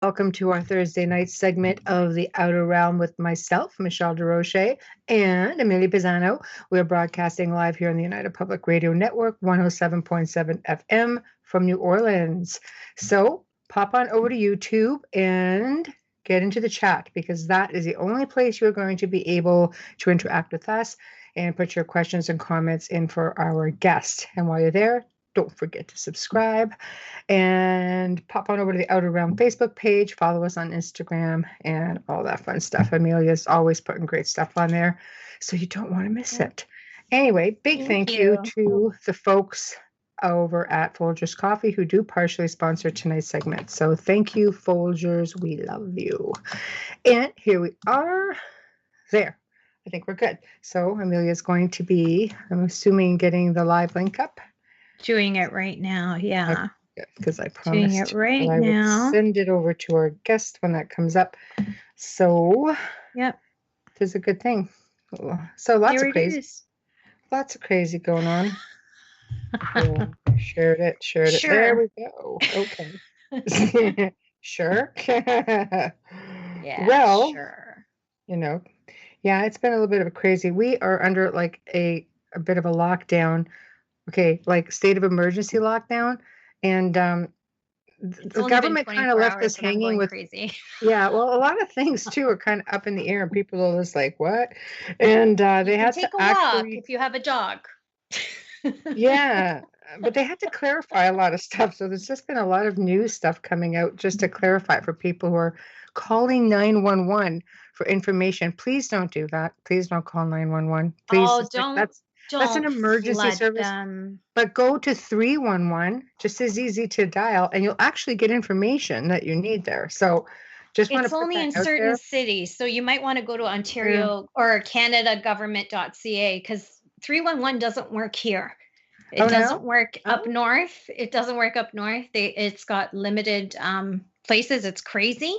Welcome to our Thursday night segment of The Outer Realm with myself, Michelle Desrochers, and Amelia Pisano. We're broadcasting live here on the United Public Radio Network, 107.7 FM from New Orleans. So pop on over to YouTube and get into the chat because that is the only place you're going to be able to interact with us and put your questions and comments in for our guest. And while you're there, don't forget to subscribe and pop on over to the Outer Realm Facebook page, follow us on Instagram and all that fun stuff. Amelia's always putting great stuff on there, so you don't want to miss it. Anyway, big thank you to the folks over at Folgers Coffee who do partially sponsor tonight's segment. So thank you, Folgers. We love you. And here we are. There. I think we're good. So Amelia's going to be, I'm assuming, getting the live link up. Doing it right now, yeah. Because I promised doing it right I now. would send it over to our guest when that comes up. So, yep, it is a good thing. So lots of crazy going on. Yeah, shared it. Sure. There we go. Okay. Sure. Yeah. Well, sure. Yeah, it's been a little bit of a crazy. We are under like a bit of a lockdown. Okay, like state of emergency lockdown, and the government kind of left us hanging with crazy. Yeah, well, a lot of things too are kind of up in the air, and people are just like, "What?" And they had to walk if you have a dog. Yeah, but they had to clarify a lot of stuff. So there's just been a lot of new stuff coming out just to clarify for people who are calling 911 for information. Please don't do that. Please don't call 911. Please, that's an emergency service. But go to 311, just as easy to dial, and you'll actually get information that you need there. So just want to put that out there. It's only in certain cities, so you might want to go to Ontario or CanadaGovernment.ca because 311 doesn't work here. It doesn't work up north. It doesn't work up north. It's got limited places. It's crazy.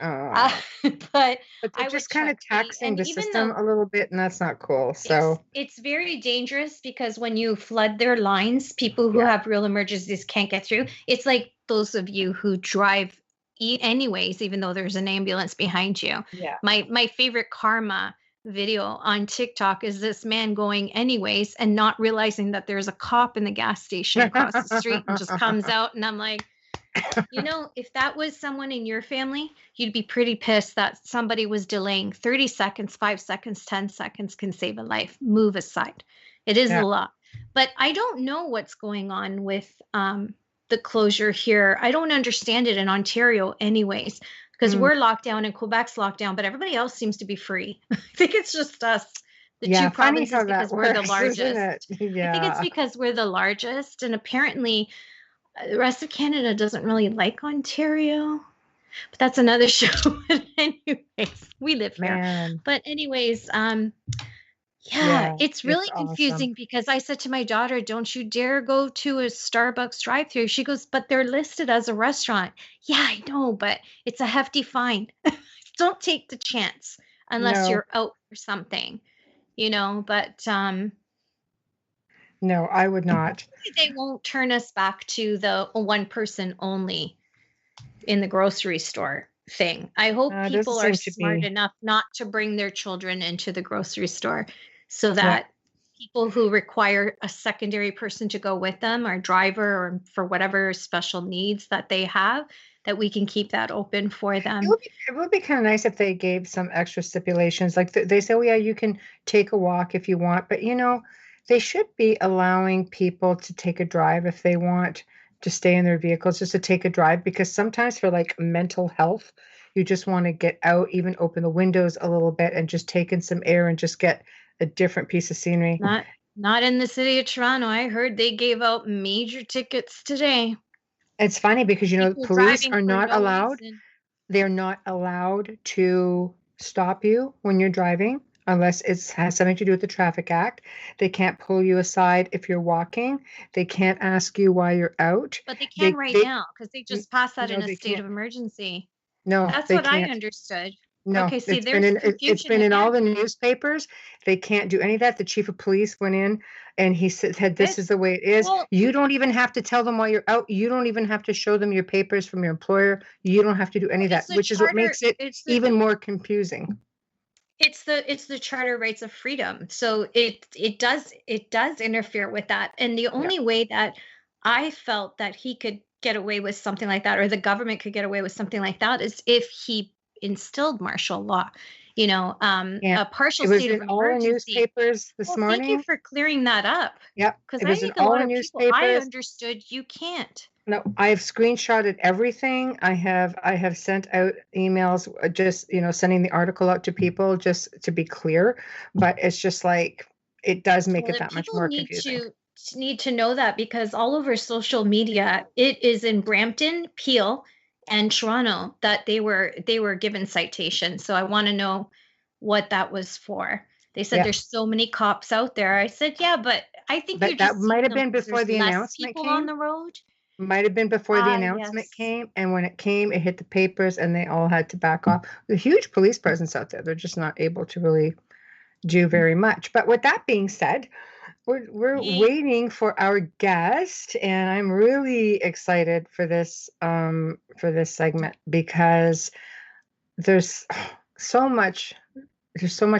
But they're just kind of taxing the system a little bit, and that's not cool. So it's very dangerous because when you flood their lines, people who have real emergencies can't get through. It's like those of you who drive anyways, even though there's an ambulance behind you. Yeah. My favorite karma video on TikTok is this man going anyways and not realizing that there's a cop in the gas station across the street and just comes out, and I'm like, if that was someone in your family, you'd be pretty pissed that somebody was delaying 30 seconds, 5 seconds, 10 seconds can save a life. Move aside. It is a lot. But I don't know what's going on with the closure here. I don't understand it in Ontario anyways, because we're locked down and Quebec's locked down, but everybody else seems to be free. I think it's just us. The two provinces because we're the largest. Yeah. I think it's because we're the largest, and apparently the rest of Canada doesn't really like Ontario, but that's another show. Anyways, we live here. But anyways, it's really confusing because I said to my daughter, don't you dare go to a Starbucks drive-thru. She goes, but they're listed as a restaurant. Yeah, I know, but it's a hefty fine. Don't take the chance unless you're out for something, but no, I would not. They won't turn us back to the one person only in the grocery store thing. I hope people are smart enough not to bring their children into the grocery store so that people who require a secondary person to go with them or driver or for whatever special needs that they have, that we can keep that open for them. It would be kind of nice if they gave some extra stipulations. Like they say, oh yeah, you can take a walk if you want, but they should be allowing people to take a drive if they want to stay in their vehicles, just to take a drive, because sometimes for like mental health, you just want to get out, even open the windows a little bit and just take in some air and just get a different piece of scenery. Not in the city of Toronto. I heard they gave out major tickets today. It's funny because, police are not allowed. They're not allowed to stop you when you're driving, unless it has something to do with the Traffic Act. They can't pull you aside if you're walking. They can't ask you why you're out. But they can now because they just passed that in a state of emergency. No, that's what I understood. No, Okay, see, it's been there's it's confusion been in all again. the newspapers. They can't do any of that. The chief of police went in and he said, Good. this is the way it is. Well, You don't even have to tell them while you're out. You don't even have to show them your papers from your employer. You don't have to do any of it's that, the which is what charter. makes it even more confusing. It's the Charter of Rights of Freedom. So it does interfere with that. And the Yeah. only way that I felt that he could get away with something like that, or the government could get away with something like that, is if he instilled martial law. Yeah. A partial It was state of in all the emergency. newspapers this Well, thank you morning. for clearing that up, Yep. because It I was in think a all lot the of people, I newspapers. understood you can't. No, I have screenshotted everything. I have sent out emails, just, sending the article out to people just to be clear, but it's just like it does make Well, it and that much people more need confusing. to know that, because all over social media, it is in Brampton, Peel, and Toronto that they were given citations. So I want to know what that was for. They said Yeah. there's so many cops out there. I said, yeah, but I think But you're that just might seeing have them been because before there's the less announcement people on came. the road. Might have been before the announcement Yes. came, and when it came, it hit the papers, and they all had to back off. The huge police presence out there. They're just not able to really do very much. But with that being said, we're Hey, waiting for our guest, and I'm really excited for this segment because there's so much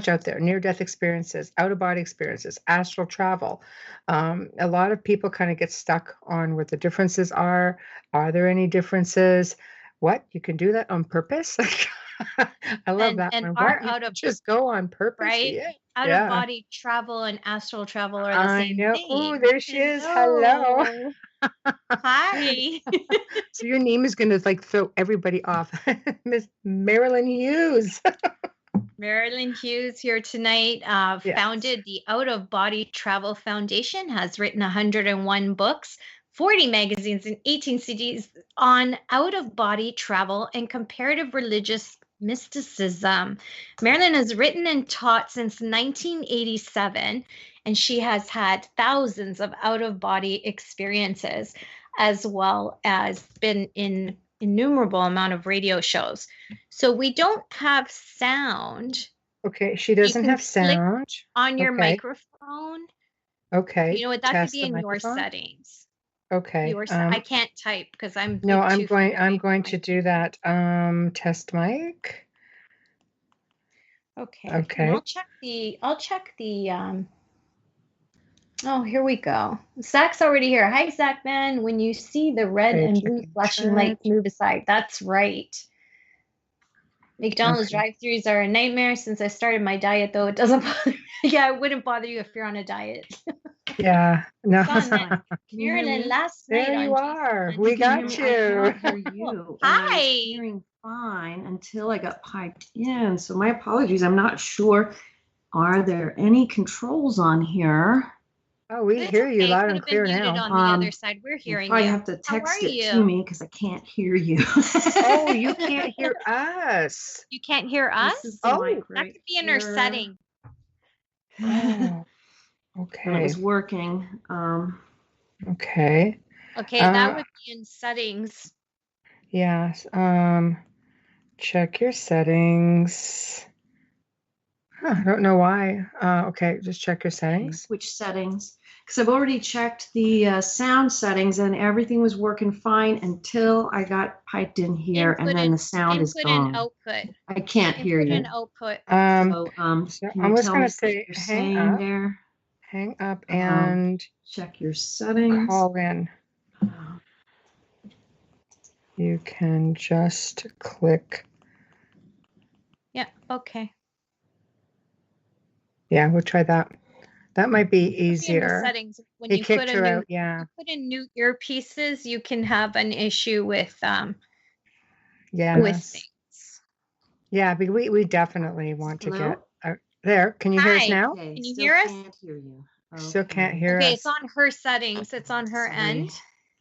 out there: near-death experiences, out-of-body experiences, astral travel. A lot of people kind of get stuck on what the differences are. Are there any differences? What, you can do that on purpose? I love that and one. our What, you out can of just go on purpose? right? Yeah, Out of yeah. body travel and astral travel are the I same know. Oh, thing. there she is. Hello. Hello. Hi. So your name is going to like throw everybody off. Miss Marilynn Hughes. Marilynn Hughes here tonight. Yes. Founded the Out of Body Travel Foundation, has written 101 books, 40 magazines, and 18 CDs on out of body travel and comparative religious mysticism. Marilynn has written and taught since 1987, and she has had thousands of out of body experiences, as well as been in innumerable amount of radio shows. So we don't have sound. Okay, she You doesn't can have click sound. on your Okay. microphone. Okay. You know what? That could Test be the in your microphone. settings. Okay. I can't type because I'm No, like I'm 2 feet I'm away going from to my do keyboard. that. Test mic. Okay. And Okay. I'll check the oh, here we go. Zach's already here. Hi, Zach, man. When you see the red Okay, and blue checking flashing chat. lights, move aside. That's right. McDonald's Okay. drive-throughs are a nightmare. Since I started my diet, though, it doesn't bother me. Yeah, it wouldn't bother you if you're on a diet. Yeah. No. Fun, man. Can you hear Marilyn, me? last There night you on Jason are. Mann. We Can you hear got me? I you. cannot hear you. And I was Hi. hearing fine until I got piped in. So my apologies. I'm not sure. Are there any controls on here? Oh, we It's hear you okay. It loud could and have been clear muted now. on the other side. We're You'll hearing probably you. have to How are text it to you? me because I can't hear you. Oh, you can't hear us. You can't hear This is us? the Oh. mic That right could be in our here. setting. Oh, And it okay. was working. Okay. Okay, that would be in settings. Yes. Check your settings. Huh, I don't know why. Okay, just check your settings. Which settings? Because I've already checked the sound settings and everything was working fine until I got piped in here, and then the sound is Input gone. and output. I can't hear Input you. and output. So Can I'm you just tell gonna me what say you're hang saying up, there? hang up, and Check your settings. call in. You can just click. Yeah, okay. Yeah, we'll try that. That might be It could be in the easier. settings. When It you kicked put a her new out. Yeah. you put in new earpieces, you can have an issue with Yes. things. Yeah, because we definitely want to Hello? get there. Can you hear us Hi. now? Okay, Can you still hear us? can't hear you. Still can't hear Okay, us. it's on her settings. It's on her Sorry. end.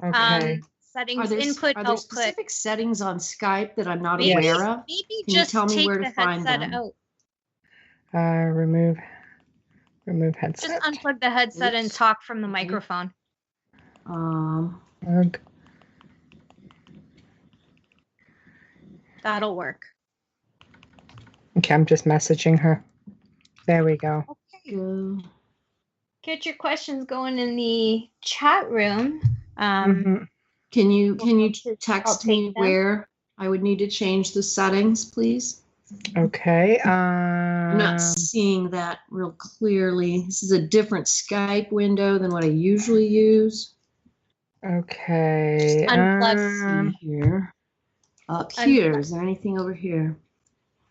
Okay. Settings, input, are there output. specific settings on Skype that I'm not Maybe, aware of? maybe Can you just tell me take where the to find headset them? out. Remove headset. Just unplug the headset and Oops. talk from the Okay. microphone. Plug. That'll work. Okay, I'm just messaging her. There we go. Okay. Get your questions going in the chat room. Can you text me where I would need to change the settings, please? Okay. I'm not seeing that real clearly. This is a different Skype window than what I usually use. Okay. Unplug. Here. Up here. Is there anything over here?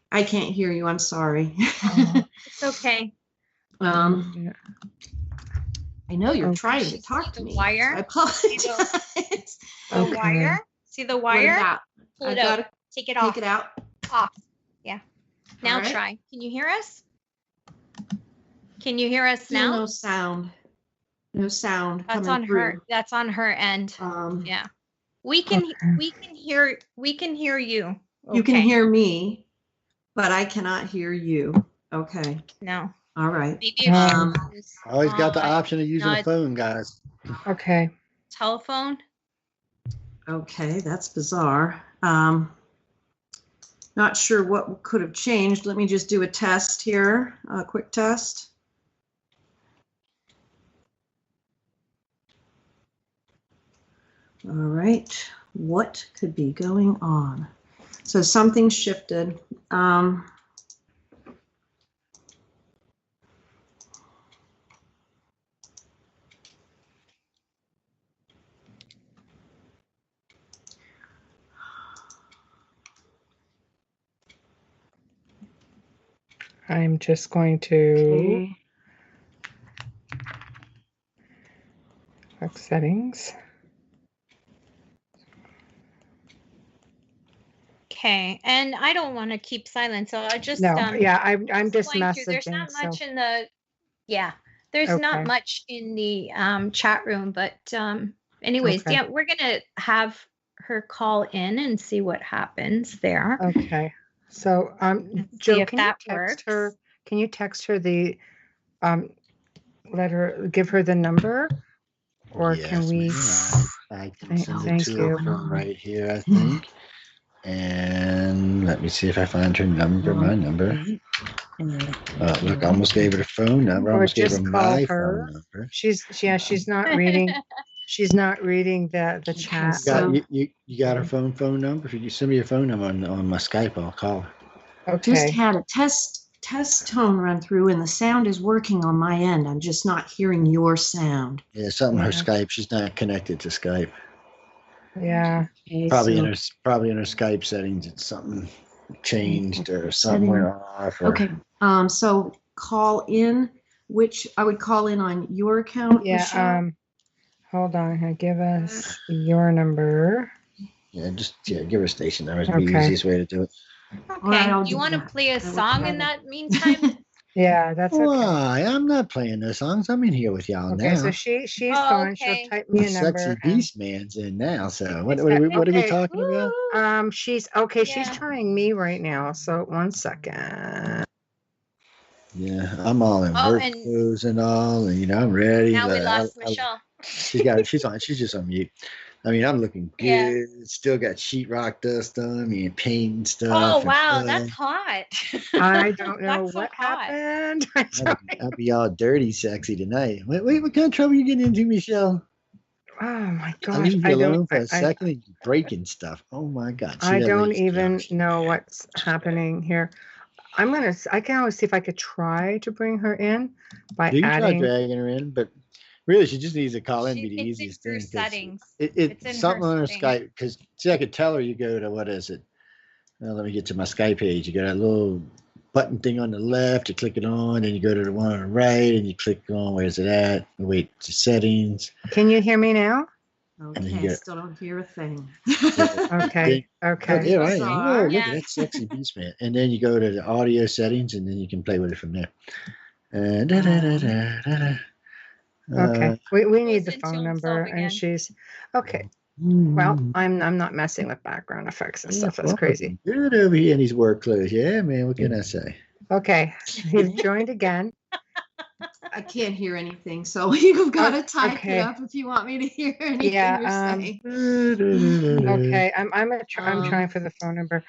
I can't hear you. I'm sorry. It's okay. I know you're trying to talk to me. Wire. So I apologize. The wire. See the wire? Pull it out. Take it off. Take it out. Off. Yeah. Now try. Can you hear us? Can you hear us now? No sound. No sound. That's on her. That's on her end. Yeah. We can hear you. Okay. You can hear me, but I cannot hear you. Okay. No. All right. Maybe always got the option of using a phone, guys. Okay. Telephone. Okay, that's bizarre. Not sure what could have changed. Let me just do a test here, a quick test. All right, what could be going on? So something shifted. I'm just going to click settings. Okay, and I don't want to keep silent, so I just I'm just messaging. There's not much in the there's not much in the chat room, but anyways, yeah, we're gonna have her call in and see what happens there. Okay. So Joe, can you text her? Can you text her the give her the number, or yes, can we? I can send it to her from right here, I think. And let me see if I find her number. My number. Look, I almost gave her the phone number. I almost gave her my phone number. She's not reading. She's not reading the chat. You got her phone number? If you send me your phone number on my Skype, I'll call her. Okay. Just had a test tone run through, and the sound is working on my end. I'm just not hearing your sound. Yeah, something her Skype. She's not connected to Skype. Yeah. Okay, probably in her Skype settings, it's something changed or somewhere off. Okay. So call in. Which I would call in on your account. Yeah. Michelle? Hold on. Give us your number. Yeah, give her a station number. It's the easiest way to do it. Okay. Do you want to play a song in that meantime? Yeah, that's okay. Why? I'm not playing the songs. I'm in here with y'all now. Okay, so she's going. She'll type me a number. Sexy Beast Man's in now. So what are we talking about? She's okay. Yeah. She's trying me right now. So 1 second. Yeah, I'm all in work clothes and all, and I'm ready. Now we lost Michelle. She's just on mute. I mean, I'm looking good. Yeah. Still got sheetrock dust on me and paint and stuff. Oh, wow. That's hot. I don't know what happened. I'll be all dirty sexy tonight. What kind of trouble you getting into, Michelle? Oh, my gosh. I leave you alone for a second and breaking stuff. Oh, my God. I don't even know what's happening here. I can always see if I could try to bring her in by you can adding. Try dragging her in, but really, she just needs to call in. Be the easiest thing. Settings. It's something on her Skype. Because see, I could tell her you go to what is it? Well, let me get to my Skype page. You got a little button thing on the left. You click it on, and you go to the one on the right, and you click on where's it at? Wait to settings. Can you hear me now? Okay, I still don't hear a thing. Okay. Yeah, right. Oh, look at that sexy beast man. And then you go to the audio settings, and then you can play with it from there. Okay. We need the phone number, and she's okay. Well, I'm not messing with background effects and stuff. That's crazy. Good over here in these work clothes. Yeah, man. What can I say? Okay, you've joined again. I can't hear anything, so you've got to type it up if you want me to hear anything you're saying. Okay, I'm trying for the phone number.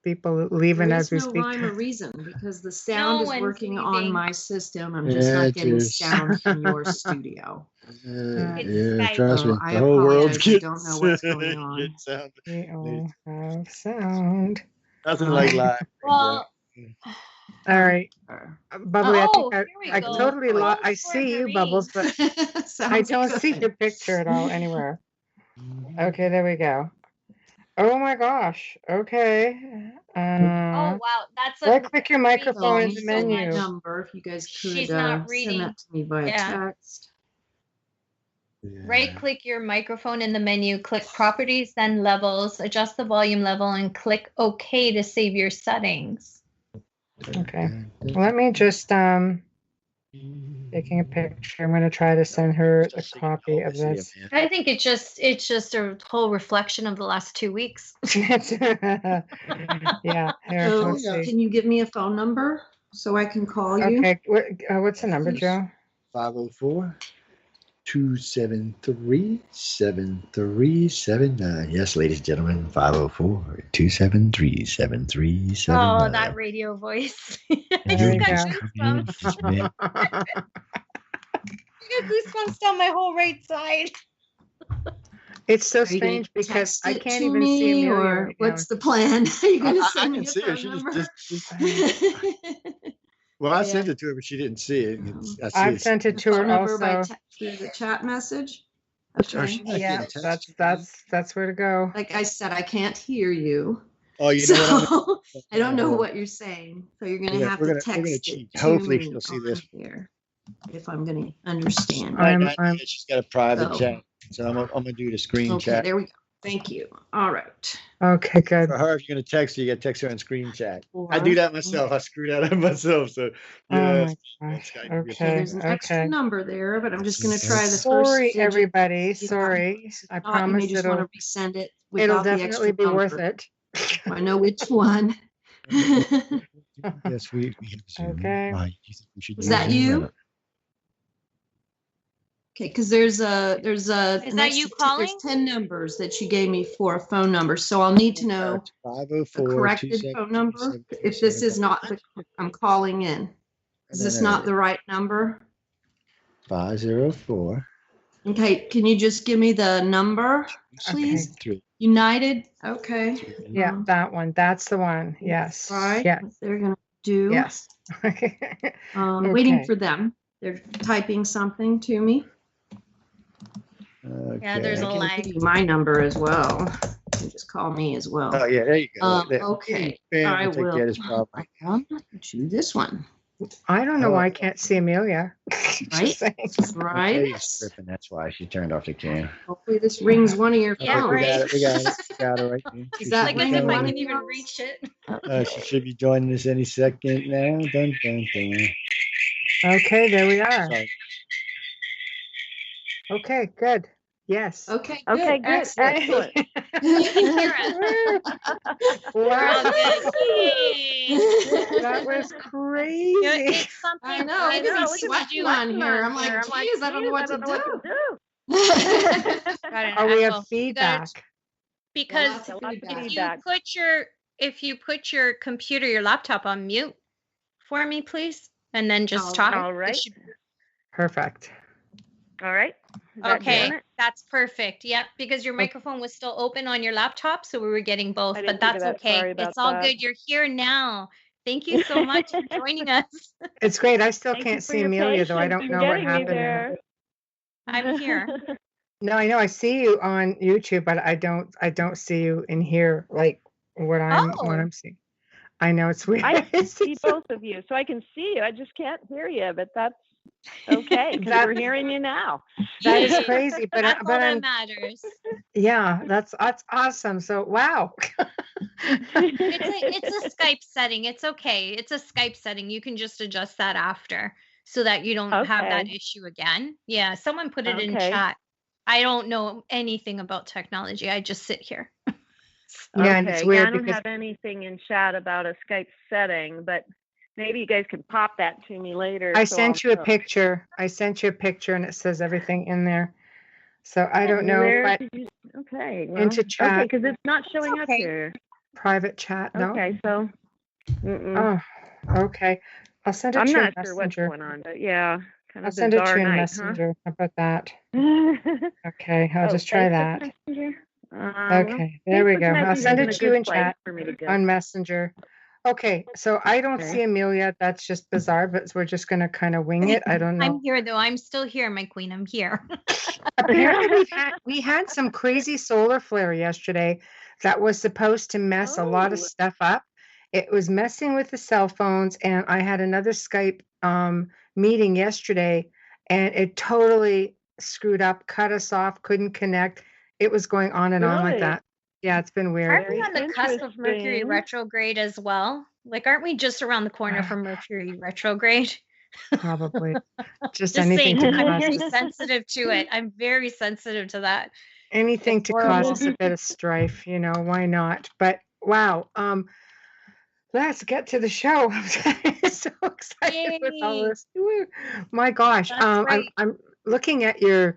People leaving There as we is no speak. rhyme or reason because the sound is one's working on leaving. my system. I'm just Yeah, not it getting is. sound from your studio. It's Yeah, Skype. trust me. So I The whole world's apologize. I getting, don't know what's going on. getting sound. We all have sound. Nothing like live. Well, All right, Bubbly. I think here we I go. totally Home lost. I for see you, Marie. Bubbles, but I Sounds don't see good. your picture at all anywhere. Okay, there we go. Oh my gosh. Okay. Oh wow, that's a Right-click your great So microphone I'll in need the that menu. number if you guys could She's not send reading. that to me via Yeah. text. Right-click your microphone in the menu, click Properties, then Levels, adjust the volume level, and click OK to save your settings. Okay. Let me just taking a picture. I'm going to try to send her a copy of this. I think it's just a whole reflection of the last 2 weeks. Yeah. Here, So let's see. can you give me a phone number so I can call you? Okay. What's the number, Joe? 504-273-7379. Yes, ladies and gentlemen, 504-273-7379. Oh, that radio voice. I There just you got go. goosebumps. I got goosebumps down my whole right side. It's so Are you gonna strange because text I it can't to even me, see Amelia or right now. what's the plan? Are you going to I send me can a see her. phone She number? well, I Yeah. sent it to her, but she didn't see it. I see I've it. sent it to Phone her number by also. through the chat message. Oh, Okay. she's not Yeah, getting text. that's where to go. Like I said, I can't hear you. Oh, you know So what? I don't know what you're saying. So you're going to have to text it cheat. to Hopefully me she'll see on this. here if I'm going to understand. Right now, I'm she's got a private So- chat, so I'm gonna do the screen Okay, chat. there we go. Thank you. All right. okay, good. For her, if you're gonna text her, you gotta text her on screen chat. I do that myself. I screwed that up myself. So Oh yeah. my gosh. Skype. Okay. There's an extra Okay. number there, but I'm just going to try the first Sorry, digit. everybody. Yeah. Sorry. I If not, you may promise just want it'll to resend it it'll without the definitely extra be number. worth it. I know which one. Yes, we have Zoom. Okay. Why, do you think we should Is use that Zoom? you? Okay, because there's Is that you calling? There's 10 numbers that you gave me for a phone number, so I'll need to know It's the 504 corrected phone number if this is not the I'm calling in. Is this not the right number? 504. Okay, can you just give me the number, please? United. Okay. Yeah, that one. That's the one. Yes. Right. Yes. What they're gonna do. Yes. Waiting Okay. for them. They're typing something to me. Okay. Yeah, there's a I can lag. give you my number as well. You can just call me as well. Oh yeah, there you go. Okay. Bam, I we'll take will. that as problem. I come to this one. I don't know why I can't see Amelia. Right? Just saying. Right. Amelia's tripping, that's why she turned off the camera. Hopefully this rings one of your Yeah, phones. right. We got it right there. Is that Like as ringing if I one can of even yours? reach it. She should be joining us any second now. Dun, dun, dun. Okay, there we are. Sorry. Okay, good. Yes. Okay, Okay, good. good. Excellent. Wow. Yay. That was crazy. Yeah, it's something. I know. I Look at know. me sweating on here. I'm like, geez, I don't know what to do. Oh, we have feedback. Because Lots of feedback. if you put your computer, your laptop on mute for me, please, and then just talk. All right. Perfect. All right. Is that Okay, doing it? that's perfect. Yep, because your microphone was still open on your laptop, so we were getting both. I But didn't think of that's that. okay. Sorry about It's all that. good. You're here now. Thank you so much for joining us. It's great. I still Thank you can't for see your Amelia, though. I patience don't in know what getting me happened. there. I'm here. No, I know I see you on YouTube, but I don't see you in here like what I'm seeing. I know it's weird. I see both of you, so I can see you. I just can't hear you, but that's okay because we're hearing you now. That is crazy, but That's all but that I'm matters. yeah, that's awesome. So wow. It's a Skype setting. It's okay. It's a Skype setting. You can just adjust that after so that you don't have that issue again. Yeah, someone put it in chat. I don't know anything about technology. I just sit here. Yeah, and it's weird I don't because have anything in chat about a Skype setting, but maybe you guys can pop that to me later. I sent you a picture. I sent you a picture, and it says everything in there. So I don't know, but Okay, well, into chat. because it's not showing up here. Private chat, no? Okay, so Oh, okay. I'll send it I'm to your not sure what's messenger. going on, but yeah, kind I'll of send it to bizarre your night, messenger. How about that? huh? Okay, I'll just try Facebook that. Messenger. Well, Okay, there we Facebook go. I'll Messenger send isn't it a to you good in place chat for me to go. on Messenger. Okay, so I don't Okay. see Amelia. That's just bizarre, but we're just going to kind of wing it. I don't know. I'm here though. I'm still here, my queen. I'm here. Apparently, we had some crazy solar flare yesterday that was supposed to mess a lot of Oh. stuff up. It was messing with the cell phones, and I had another Skype meeting yesterday, and it totally screwed up, cut us off, couldn't connect. It was going on and on like Really? that. Yeah, it's been weird. Aren't we on the cusp of Mercury Interesting. retrograde as well? Like, aren't we just around the corner from Mercury retrograde? Probably. Just Just anything saying, to I'm cause very us, sensitive to it. I'm very sensitive to that. anything It's to cause horrible. us a bit of strife, why not? But wow, let's get to the show. I'm so excited with all Yay. this. Woo. My gosh. That's right. I'm looking at your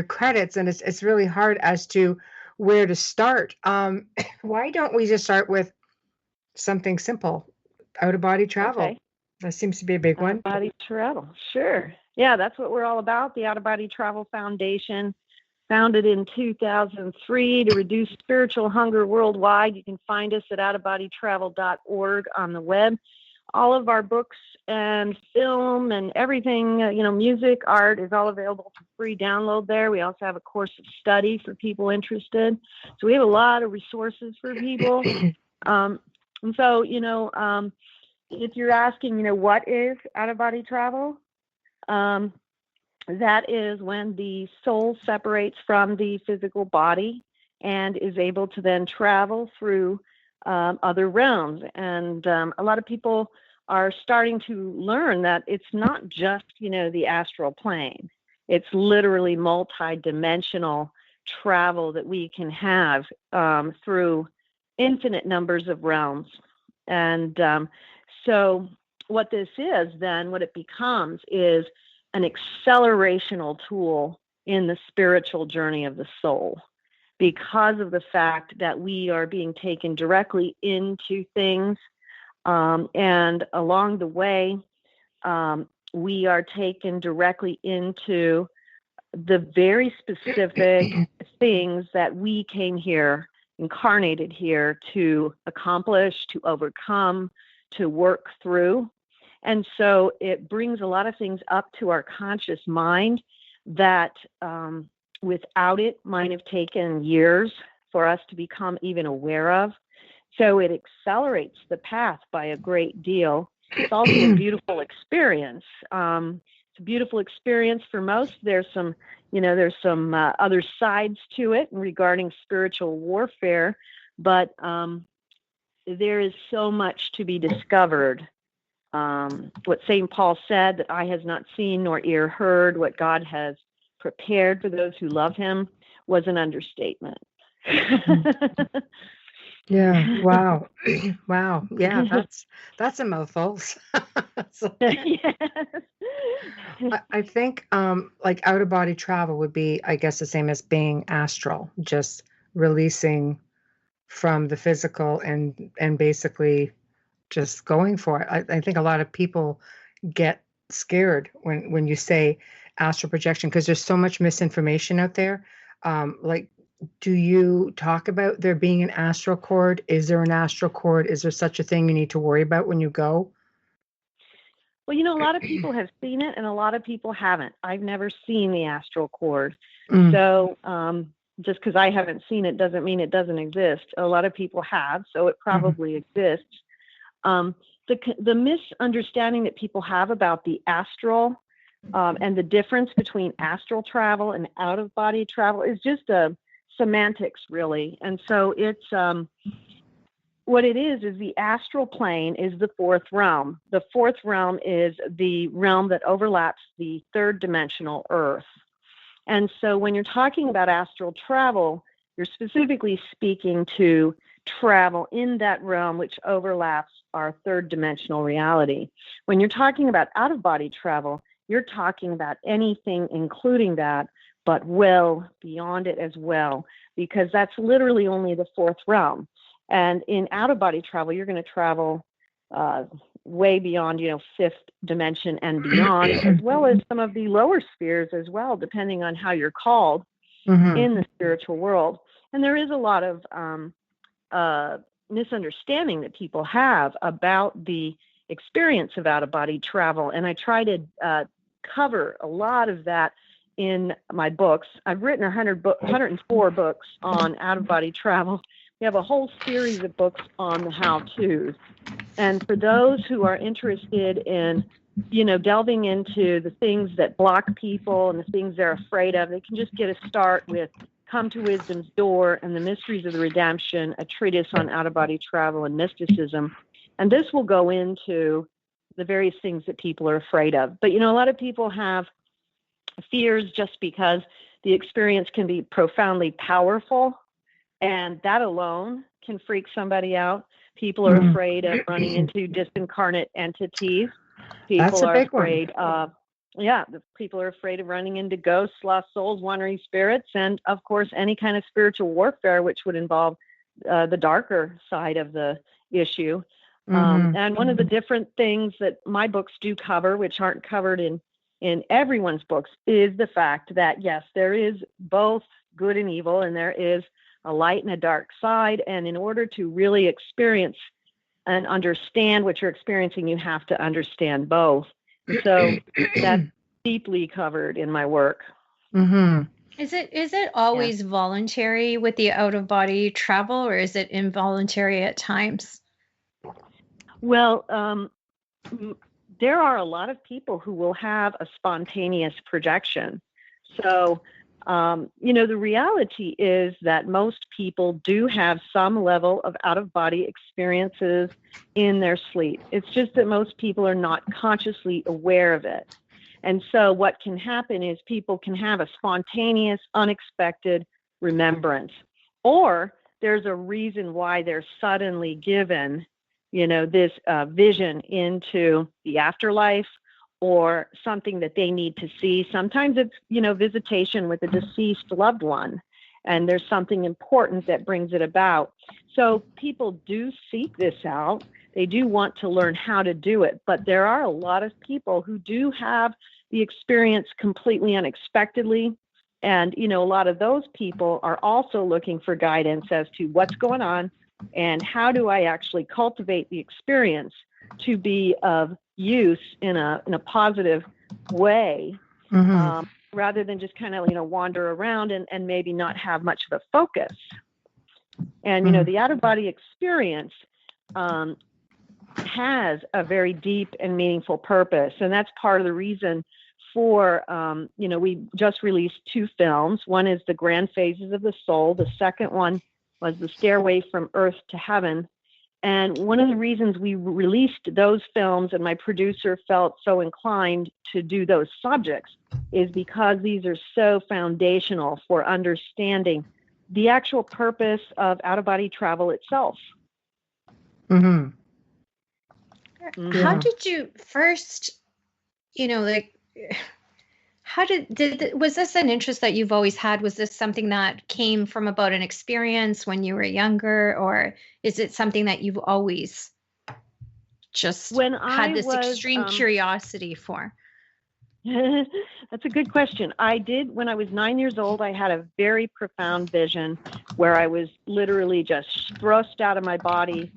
credits, and it's really hard as to where to start. Why don't we just start with something simple? Out of body travel. Okay. That seems to be a big one. Out-of-body travel. Sure. Yeah, that's what we're all about. The Out-of-Body Travel Foundation, founded in 2003 to reduce spiritual hunger worldwide. You can find us at outofbodytravel.org on the web. All of our books and film and everything, music, art is all available for free download there. We also have a course of study for people interested. So we have a lot of resources for people. And so, if you're asking, what is out-of-body travel? That is when the soul separates from the physical body and is able to then travel through other realms. And a lot of people are starting to learn that it's not just, the astral plane. It's literally multi-dimensional travel that we can have through infinite numbers of realms. And so what this is then, what it becomes is an accelerational tool in the spiritual journey of the soul, because of the fact that we are being taken directly into things. And along the way, we are taken directly into the very specific things that we came here, incarnated here to accomplish, to overcome, to work through. And so it brings a lot of things up to our conscious mind that without it might have taken years for us to become even aware of. So it accelerates the path by a great deal. It's also a beautiful experience. It's a beautiful experience for most. There's some other sides to it regarding spiritual warfare, but there is so much to be discovered. What St. Paul said, that eye has not seen nor ear heard, what God has prepared for those who love him, was an understatement. Yeah. Wow. Wow. Yeah, that's a mouthful. Yes. I think like out of body travel would be, I guess, the same as being astral, just releasing from the physical and basically just going for it. I think a lot of people get scared when you say astral projection, because there's so much misinformation out there. Like, do you talk about there being an astral cord? Is there an astral cord? Is there such a thing you need to worry about when you go? Well, a lot of people have seen it and a lot of people haven't. I've never seen the astral cord. Mm. So just because I haven't seen it doesn't mean it doesn't exist. A lot of people have, so it probably exists. The misunderstanding that people have about the astral and the difference between astral travel and out-of-body travel is just semantics, really. And so it's what it is the astral plane is the fourth realm. The fourth realm is the realm that overlaps the third dimensional Earth. And so when you're talking about astral travel, you're specifically speaking to travel in that realm which overlaps our third dimensional reality. When you're talking about out-of-body travel, you're talking about anything including that, but well beyond it as well, because that's literally only the fourth realm. And in out-of-body travel, you're going to travel way beyond, fifth dimension and beyond, as well as some of the lower spheres as well, depending on how you're called in the spiritual world. And there is a lot of misunderstanding that people have about the experience of out-of-body travel. And I try to cover a lot of that in my books. I've written 104 books on out-of-body travel. We have a whole series of books on the how-tos. And for those who are interested in, delving into the things that block people and the things they're afraid of, they can just get a start with Come to Wisdom's Door and the Mysteries of the Redemption, a treatise on out-of-body travel and mysticism. And this will go into the various things that people are afraid of. But, a lot of people have fears just because the experience can be profoundly powerful, and that alone can freak somebody out. People are afraid of running into disincarnate entities. People are afraid of, people are afraid of running into ghosts, lost souls, wandering spirits, and of course, any kind of spiritual warfare, which would involve the darker side of the issue. And one of the different things that my books do cover, which aren't covered in everyone's books, is the fact that, yes, there is both good and evil, and there is a light and a dark side. And in order to really experience and understand what you're experiencing, you have to understand both. So that's deeply covered in my work. Is it always voluntary with the out-of-body travel, or is it involuntary at times? Well, there are a lot of people who will have a spontaneous projection. So, the reality is that most people do have some level of out-of-body experiences in their sleep. It's just that most people are not consciously aware of it. And so what can happen is people can have a spontaneous, unexpected remembrance, or there's a reason why they're suddenly given, this vision into the afterlife, or something that they need to see. Sometimes it's, visitation with a deceased loved one, and there's something important that brings it about. So people do seek this out. They do want to learn how to do it, but there are a lot of people who do have the experience completely unexpectedly. And, a lot of those people are also looking for guidance as to what's going on and how do I actually cultivate the experience to be of use in a positive way, rather than just kind of, wander around and maybe not have much of a focus. And, the out-of-body experience has a very deep and meaningful purpose. And that's part of the reason for, we just released 2 films. One is The Grand Phases of the Soul. The second one was The Stairway from Earth to Heaven. And one of the reasons we released those films and my producer felt so inclined to do those subjects is because these are so foundational for understanding the actual purpose of out-of-body travel itself. How did you first, how was this an interest that you've always had? Was this something that came from about an experience when you were younger, or is it something that you've always just had this extreme curiosity for? That's a good question. I did, when I was 9 years old, I had a very profound vision where I was literally just thrust out of my body,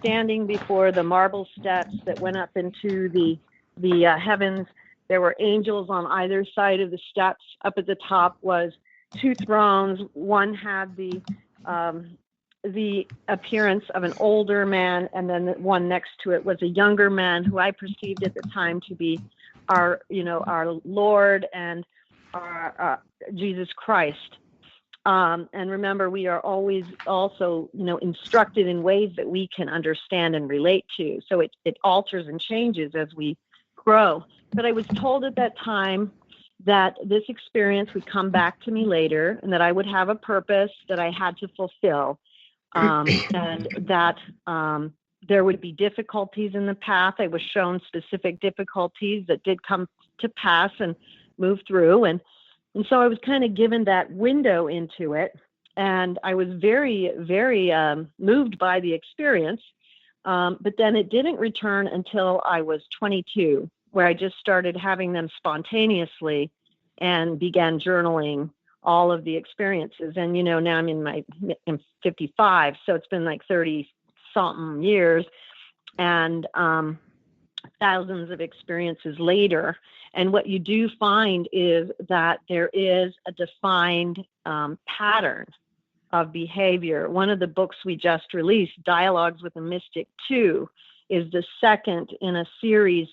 standing before the marble steps that went up into the heavens. There were angels on either side of the steps. Up at the top was 2 thrones. One had the appearance of an older man, and then the one next to it was a younger man who I perceived at the time to be our Lord and our Jesus Christ. And remember, we are always also, instructed in ways that we can understand and relate to. So it alters and changes as we grow. But I was told at that time that this experience would come back to me later, and that I would have a purpose that I had to fulfill, and that there would be difficulties in the path. I was shown specific difficulties that did come to pass and move through. And so I was kind of given that window into it. And I was very, very moved by the experience. But then it didn't return until I was 22, where I just started having them spontaneously and began journaling all of the experiences. And, now I'm 55, so it's been like 30 something years and thousands of experiences later. And what you do find is that there is a defined pattern of behavior. One of the books we just released, Dialogues with a Mystic 2, is the second in a series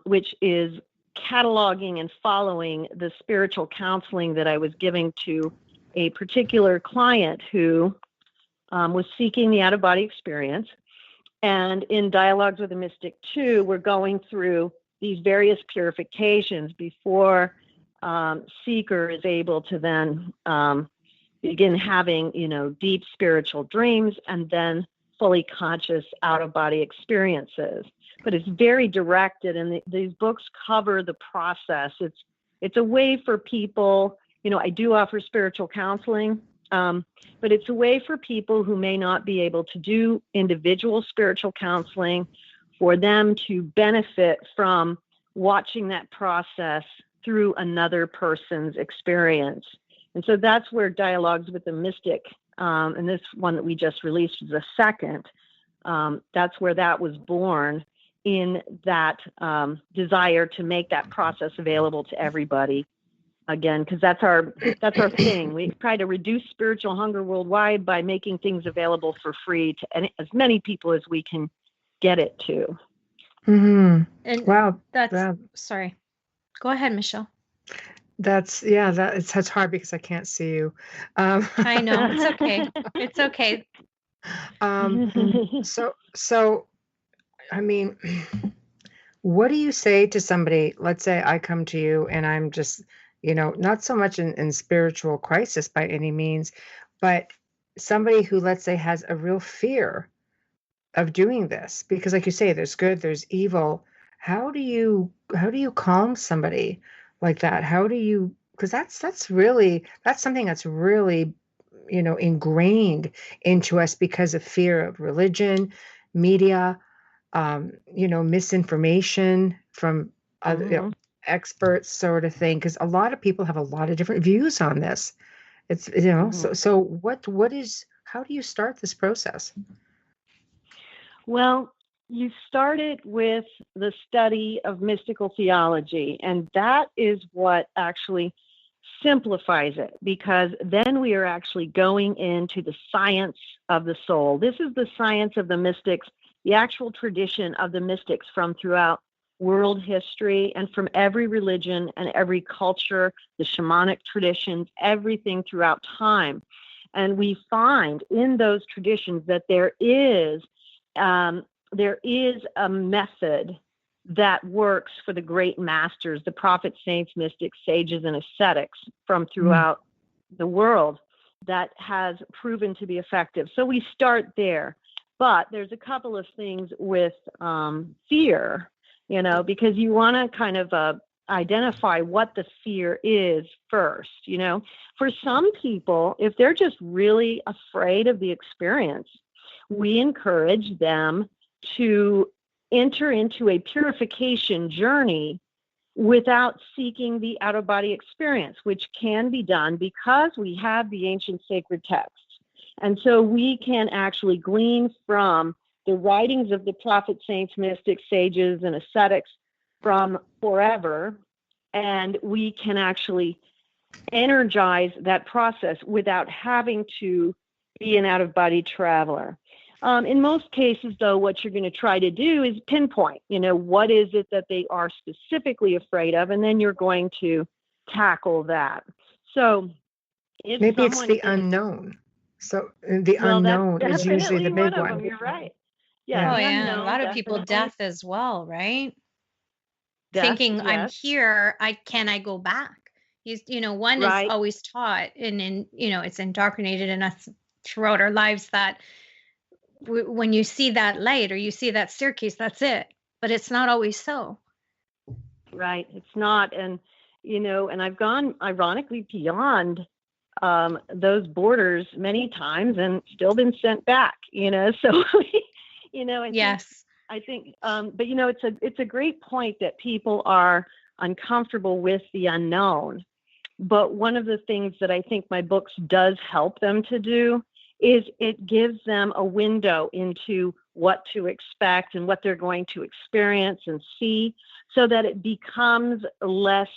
which is cataloging and following the spiritual counseling that I was giving to a particular client who was seeking the out-of-body experience. And in Dialogues with a Mystic 2, we're going through these various purifications before seeker is able to then begin having, deep spiritual dreams and then fully conscious out-of-body experiences. But it's very directed, and these books cover the process. It's a way for people, I do offer spiritual counseling, but it's a way for people who may not be able to do individual spiritual counseling, for them to benefit from watching that process through another person's experience. And so that's where Dialogues with the Mystic, and this one that we just released is the second, that's where that was born, in that desire to make that process available to everybody. Again, because that's our thing. We try to reduce spiritual hunger worldwide by making things available for free to as many people as we can get it to. Mm-hmm. And wow. Sorry. Go ahead, Michelle. That's hard because I can't see you. I know. It's okay. It's okay. So, I mean, what do you say to somebody? Let's say I come to you and I'm just, not so much in spiritual crisis by any means, but somebody who, let's say, has a real fear of doing this, because like you say, there's good, there's evil. How do you calm somebody like that? How do you, because that's something that's really, ingrained into us because of fear of religion, media, misinformation from other experts, sort of thing. Because a lot of people have a lot of different views on this. It's, so what is, how do you start this process? Well, you started with the study of mystical theology, and that is what actually simplifies it, because then we are actually going into the science of the soul. This is the science of the mystics, the actual tradition of the mystics from throughout world history and from every religion and every culture, the shamanic traditions, everything throughout time. And we find in those traditions that there is a method that works for the great masters, the prophets, saints, mystics, sages, and ascetics from throughout the world, that has proven to be effective. So we start there. But there's a couple of things with fear, because you want to kind of identify what the fear is first. For some people, if they're just really afraid of the experience, we encourage them to enter into a purification journey without seeking the out-of-body experience, which can be done because we have the ancient sacred texts. And so we can actually glean from the writings of the prophets, saints, mystics, sages, and ascetics from forever, and we can actually energize that process without having to be an out-of-body traveler. In most cases, though, what you're going to try to do is pinpoint, what is it that they are specifically afraid of, and then you're going to tackle that. So if maybe it's the unknown. So the unknown is usually the big one. You're right. Yeah. Yeah. Oh, yeah. A lot of people death as well, right? Thinking, yes, I'm here, can I go back? One is always taught, and it's indoctrinated in us throughout our lives that when you see that light or you see that staircase, that's it. But it's not always so. Right. It's not. And, and I've gone ironically beyond those borders many times and still been sent back, so, Yes. I think, but it's a great point that people are uncomfortable with the unknown. But one of the things that I think my books does help them to do is it gives them a window into what to expect and what they're going to experience and see, so that it becomes less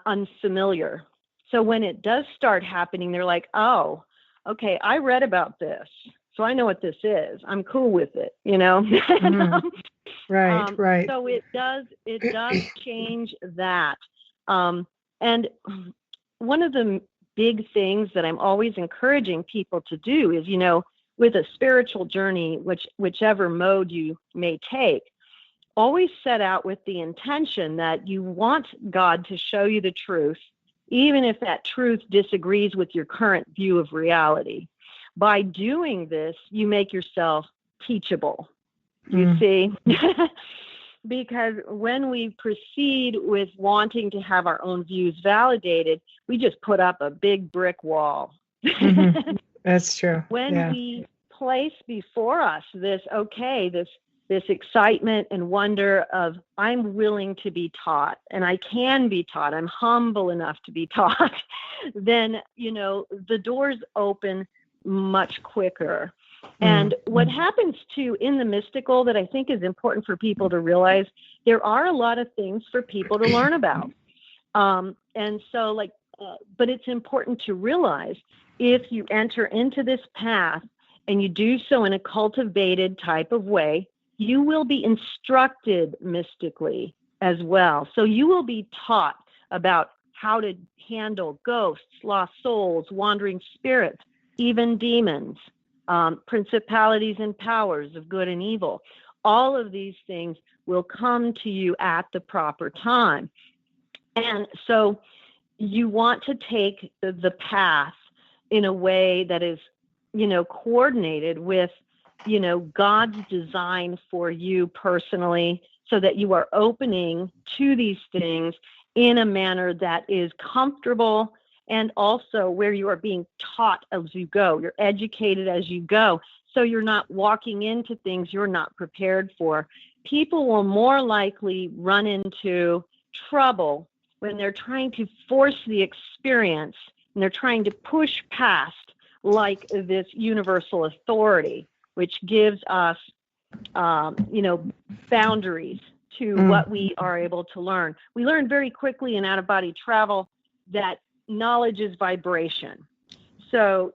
unfamiliar. So when it does start happening, they're like, oh, okay, I read about this, so I know what this is. I'm cool with it, Mm-hmm. Right. So it does change that. And one of the big things that I'm always encouraging people to do is, with a spiritual journey, whichever mode you may take, always set out with the intention that you want God to show you the truth, even if that truth disagrees with your current view of reality. By doing this, you make yourself teachable. You see? Because when we proceed with wanting to have our own views validated, we just put up a big brick wall. Mm-hmm. That's true. When we place before us this excitement and wonder of, I'm willing to be taught and I can be taught, I'm humble enough to be taught, then, the doors open much quicker. And what happens too in the mystical that I think is important for people to realize, there are a lot of things for people to learn about. And so but it's important to realize, if you enter into this path and you do so in a cultivated type of way, you will be instructed mystically as well. So you will be taught about how to handle ghosts, lost souls, wandering spirits, even demons, principalities and powers of good and evil. All of these things will come to you at the proper time. And so you want to take the path in a way that is, coordinated with, God's design for you personally, so that you are opening to these things in a manner that is comfortable, and also where you are being taught as you go. You're educated as you go. So you're not walking into things you're not prepared for. People will more likely run into trouble when they're trying to force the experience and they're trying to push past this universal authority, which gives us, boundaries to what we are able to learn. We learn very quickly in out-of-body travel that knowledge is vibration. So,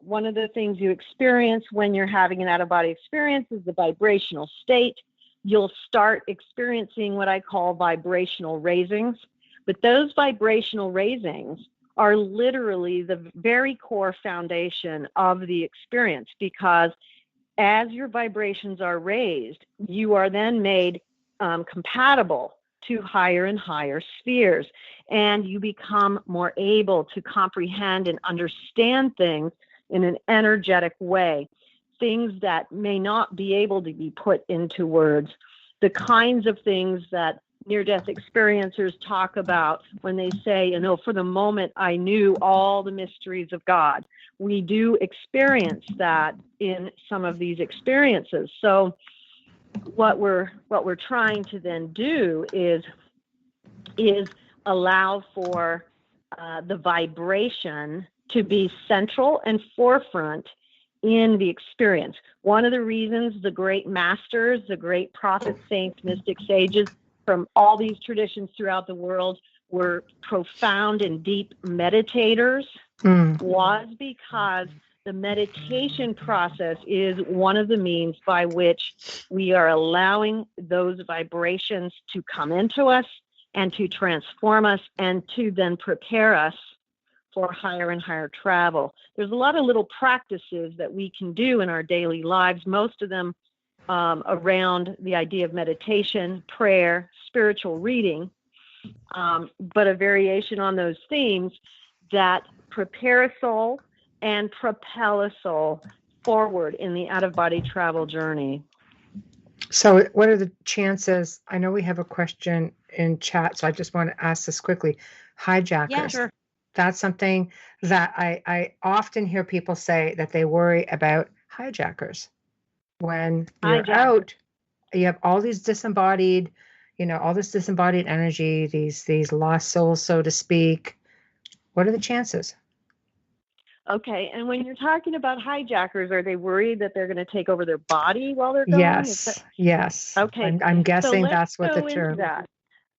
one of the things you experience when you're having an out-of-body experience is the vibrational state. You'll start experiencing what I call vibrational raisings. But those vibrational raisings are literally the very core foundation of the experience, because as your vibrations are raised, you are then made compatible to higher and higher spheres, and you become more able to comprehend and understand things in an energetic way, things that may not be able to be put into words, the kinds of things that near-death experiencers talk about when they say, for the moment I knew all the mysteries of God. We do experience that in some of these experiences. So what we're trying to then do is allow for the vibration to be central and forefront in the experience. One of the reasons the great masters, the great prophets, saints, mystics, sages from all these traditions throughout the world were profound and deep meditators was because the meditation process is one of the means by which we are allowing those vibrations to come into us and to transform us and to then prepare us for higher and higher travel. There's a lot of little practices that we can do in our daily lives, most of them around the idea of meditation, prayer, spiritual reading, but a variation on those themes that prepare a soul and propel a soul forward in the out-of-body travel journey. So what are the chances? I know we have a question in chat, so I just want to ask this quickly. Hijackers. Yeah, sure. That's something that I often hear people say, that they worry about hijackers. When you're out, you have all these disembodied, all this disembodied energy, these lost souls, so to speak. What are the chances? Okay, and when you're talking about hijackers, are they worried that they're going to take over their body while they're gone? Yes. Okay. I'm guessing so that's what the let's go term. into that,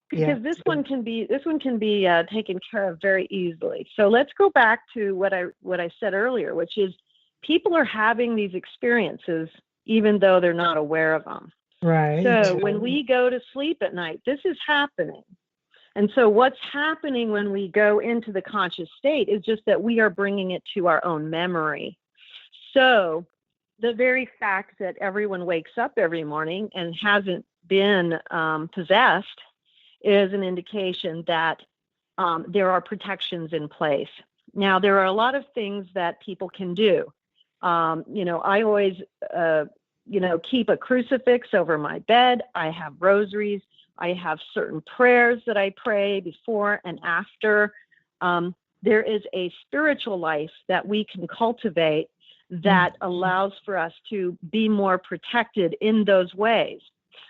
because this one can be taken care of very easily. So let's go back to what I said earlier, which is people are having these experiences even though they're not aware of them. Right. So when we go to sleep at night, this is happening. And so what's happening when we go into the conscious state is just that we are bringing it to our own memory. So the very fact that everyone wakes up every morning and hasn't been possessed is an indication that there are protections in place. Now, there are a lot of things that people can do. I always, keep a crucifix over my bed. I have rosaries. I have certain prayers that I pray before and after. There is a spiritual life that we can cultivate that allows for us to be more protected in those ways.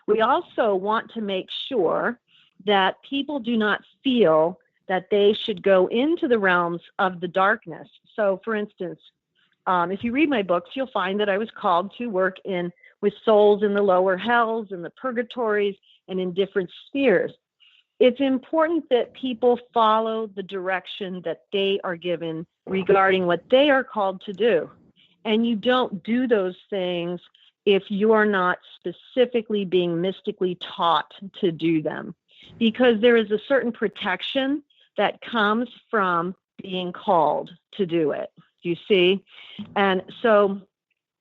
We also want to make sure that people do not feel that they should go into the realms of the darkness. So, for instance, if you read my books, you'll find that I was called to work with souls in the lower hells and the purgatories and in different spheres. It's important that people follow the direction that they are given regarding what they are called to do. And you don't do those things if you are not specifically being mystically taught to do them, because there is a certain protection that comes from being called to do it. You see? And so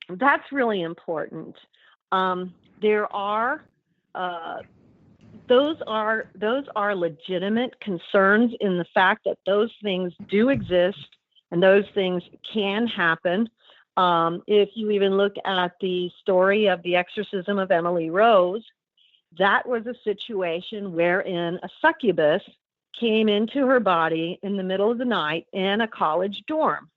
that's really important. There are those are legitimate concerns in the fact that those things do exist and those things can happen. If you even look at the story of the exorcism of Emily Rose, that was a situation wherein a succubus came into her body in the middle of the night in a college dorm.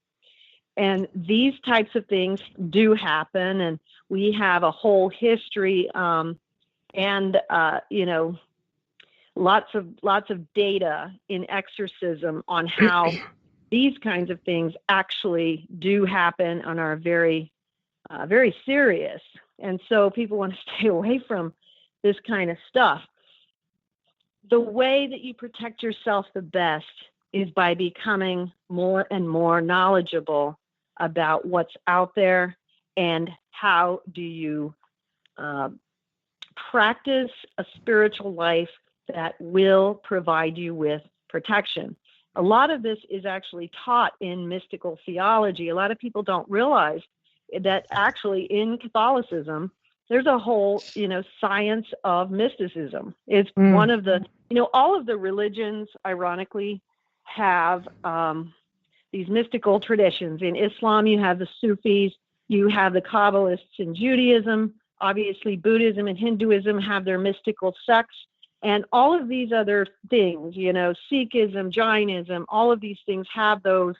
And these types of things do happen, and we have a whole history and lots of data in exorcism on how these kinds of things actually do happen and are very, very serious. And so people want to stay away from this kind of stuff. The way that you protect yourself the best is by becoming more and more knowledgeable about what's out there and how do you practice a spiritual life that will provide you with protection. A lot of this is actually taught in mystical theology. A lot of people don't realize that actually in Catholicism, there's a whole, science of mysticism. It's one of the, all of the religions, ironically, have these mystical traditions. In Islam, you have the Sufis, you have the Kabbalists in Judaism. Obviously, Buddhism and Hinduism have their mystical sects. And all of these other things, Sikhism, Jainism, all of these things have those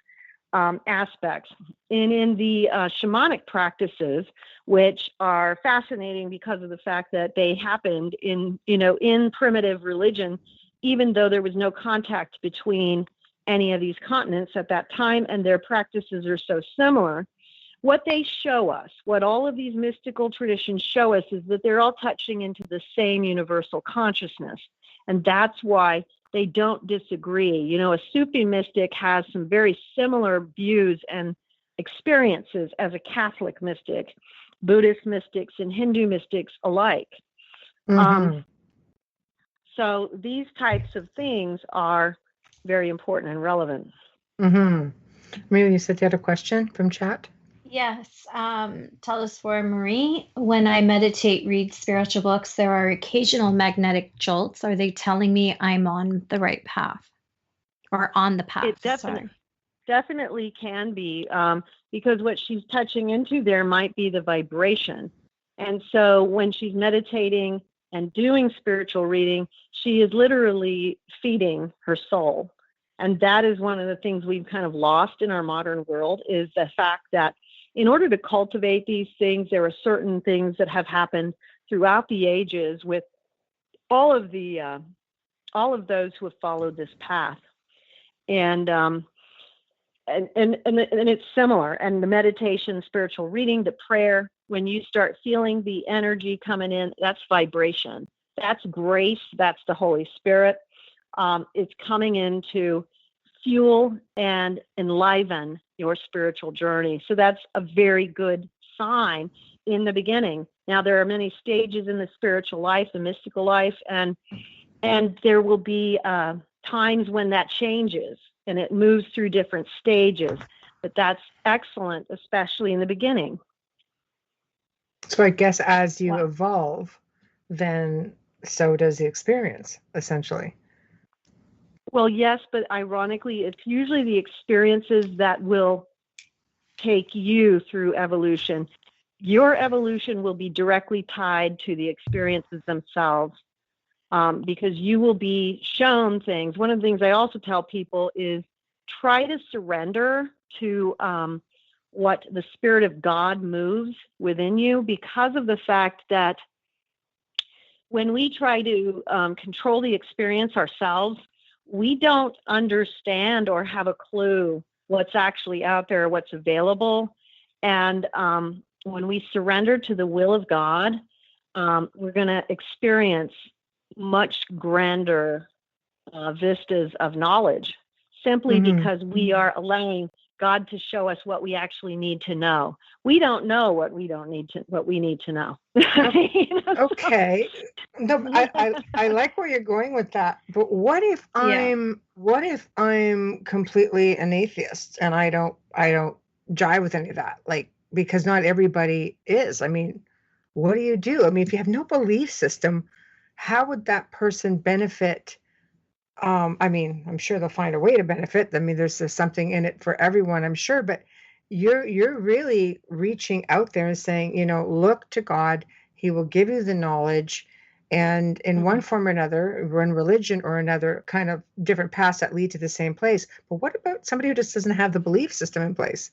aspects. And in the shamanic practices, which are fascinating because of the fact that they happened in primitive religion, even though there was no contact between any of these continents at that time, and their practices are so similar. What they show us, what all of these mystical traditions show us, is that they're all touching into the same universal consciousness. And that's why they don't disagree. A Sufi mystic has some very similar views and experiences as a Catholic mystic, Buddhist mystics and Hindu mystics alike. So these types of things are very important and relevant. Maria, you said you had a question from chat? Yes. Tell us for Marie. When I meditate, read spiritual books, there are occasional magnetic jolts. Are they telling me I'm on the right path or on the path? It definitely can be, because what she's touching into there might be the vibration. And so when she's meditating and doing spiritual reading, she is literally feeding her soul. And that is one of the things we've kind of lost in our modern world, is the fact that in order to cultivate these things, there are certain things that have happened throughout the ages with all of those who have followed this path. And it's similar. And the meditation, spiritual reading, the prayer, when you start feeling the energy coming in, that's vibration. That's grace. That's the Holy Spirit. It's coming in to fuel and enliven your spiritual journey. So that's a very good sign in the beginning. Now, there are many stages in the spiritual life, the mystical life, and there will be times when that changes and it moves through different stages. But that's excellent, especially in the beginning. So I guess as you evolve, then so does the experience, essentially. Well, yes, but ironically, it's usually the experiences that will take you through evolution. Your evolution will be directly tied to the experiences themselves, because you will be shown things. One of the things I also tell people is try to surrender to what the Spirit of God moves within you, because of the fact that when we try to control the experience ourselves, we don't understand or have a clue what's actually out there, what's available. And when we surrender to the will of God, we're going to experience much grander vistas of knowledge, simply because we are allowing God to show us what we actually need to know. We don't know what we need to know. Okay. No, I like where you're going with that. But what if I'm completely an atheist and I don't jive with any of that? Like, because not everybody is. I mean, what do you do? I mean, if you have no belief system, how would that person benefit? I mean, I'm sure they'll find a way to benefit. I mean, there's something in it for everyone, I'm sure, but you're really reaching out there and saying, look to God. He will give you the knowledge, and in one form or another, one religion or another, kind of different paths that lead to the same place. But what about somebody who just doesn't have the belief system in place?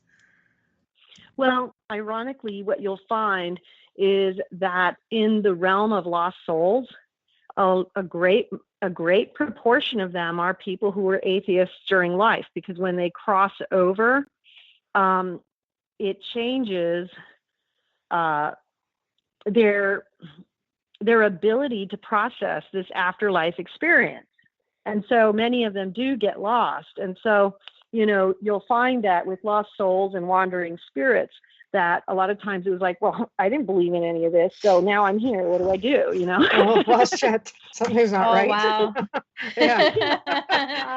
Well, ironically, what you'll find is that in the realm of lost souls, a great proportion of them are people who were atheists during life, because when they cross over, it changes their ability to process this afterlife experience. And so many of them do get lost. And so, you'll find that with lost souls and wandering spirits, that a lot of times it was like, well, I didn't believe in any of this, so now I'm here. What do I do? Oh, well, shit. Something's not right. Wow. Yeah.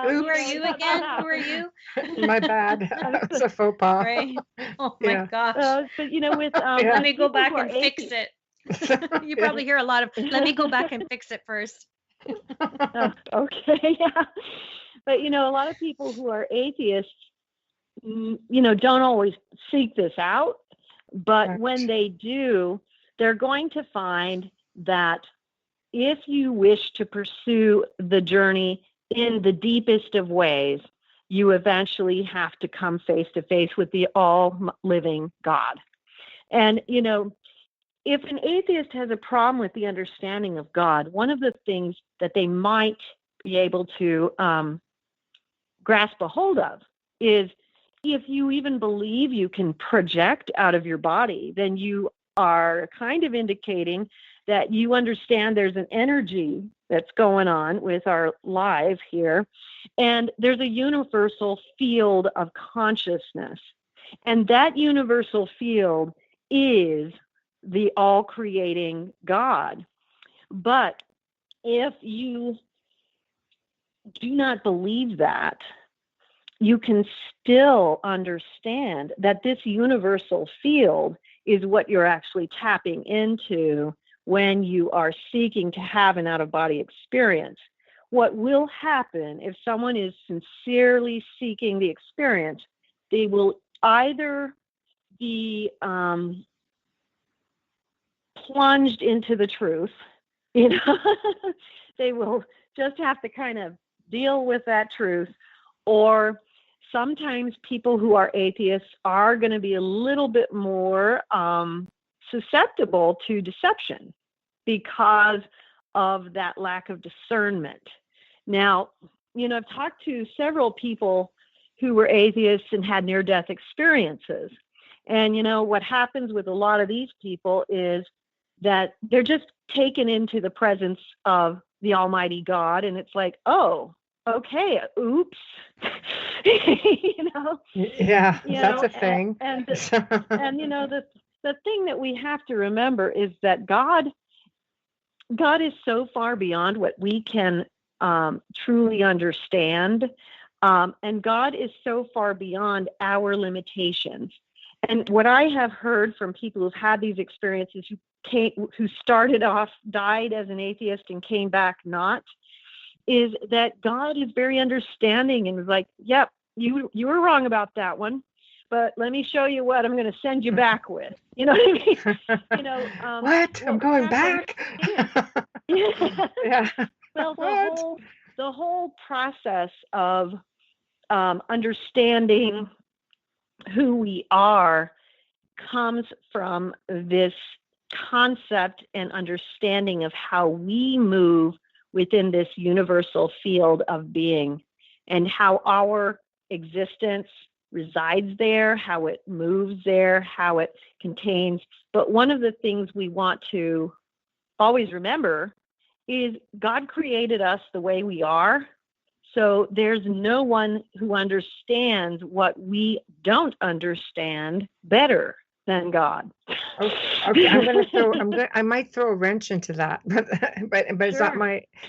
Who are you again? Who are you? My bad. It's a faux pas. Right. Oh my gosh. But with let me go back and fix it. You probably hear a lot of, let me go back and fix it first. Okay. Yeah. But a lot of people who are atheists, don't always seek this out, but when they do, they're going to find that if you wish to pursue the journey in the deepest of ways, you eventually have to come face to face with the all-living God. And, if an atheist has a problem with the understanding of God, one of the things that they might be able to grasp a hold of is, if you even believe you can project out of your body, then you are kind of indicating that you understand there's an energy that's going on with our lives here, and there's a universal field of consciousness. And that universal field is the all-creating God. But if you do not believe that, you can still understand that this universal field is what you're actually tapping into when you are seeking to have an out-of-body experience. What will happen if someone is sincerely seeking the experience, they will either be plunged into the truth, they will just have to kind of deal with that truth, Or sometimes people who are atheists are going to be a little bit more susceptible to deception because of that lack of discernment. Now, I've talked to several people who were atheists and had near-death experiences. And, what happens with a lot of these people is that they're just taken into the presence of the Almighty God. And it's like, oh, okay, oops. Yeah, that's a thing. And the thing that we have to remember is that God is so far beyond what we can truly understand. And God is so far beyond our limitations. And what I have heard from people who've had these experiences, who started off, died as an atheist and came back not, is that God is very understanding and was like, yep, you were wrong about that one, but let me show you what I'm going to send you back with. You know what I mean? What? I'm going back? Yeah. Well, the whole process of understanding who we are comes from this concept and understanding of how we move within this universal field of being, and how our existence resides there, how it moves there, how it contains. But one of the things we want to always remember is God created us the way we are. So there's no one who understands what we don't understand better than God. Okay, I might throw a wrench into that, but Sure.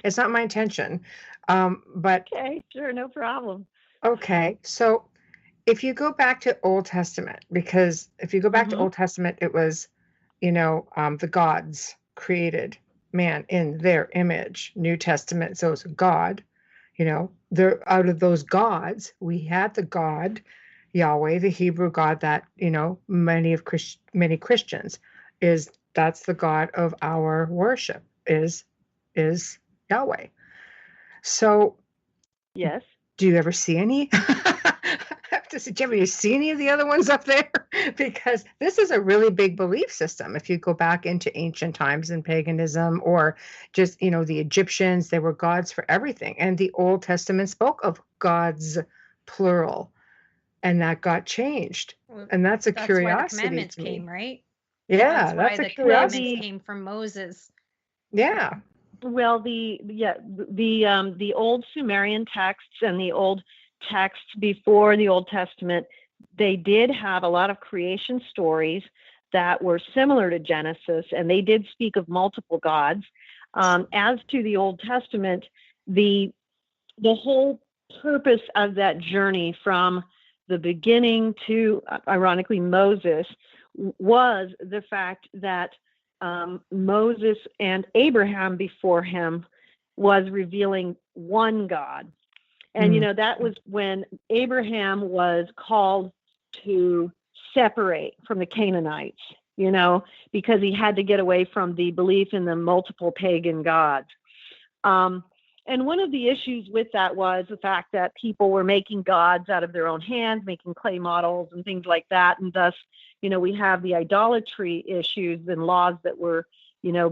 it's not my intention. But Okay, sure, no problem. okay, so if you go back to Old Testament, because if you go back to Old Testament, it was, the gods created man in their image. New Testament, so it's God. There, out of those gods, we had the God Yahweh, the Hebrew God that many Christians that's the God of our worship is Yahweh. So yes, do you ever see any? Do you see any of the other ones up there? Because this is a really big belief system. If you go back into ancient times and paganism, or just, the Egyptians, they were gods for everything. And the Old Testament spoke of gods, plural, and that got changed. And that's a curiosity why the commandments to me. came, right? Yeah, that's why a the curiosity. commandments came from Moses. Yeah. Well, the old Sumerian texts and the old texts before the Old Testament, they did have a lot of creation stories that were similar to Genesis, and they did speak of multiple gods. As to the Old Testament, the whole purpose of that journey from the beginning to, ironically, Moses, was the fact that Moses and Abraham before him was revealing one God. And, that was when Abraham was called to separate from the Canaanites, because he had to get away from the belief in the multiple pagan gods. And one of the issues with that was the fact that people were making gods out of their own hands, making clay models and things like that. And thus, we have the idolatry issues and laws that were,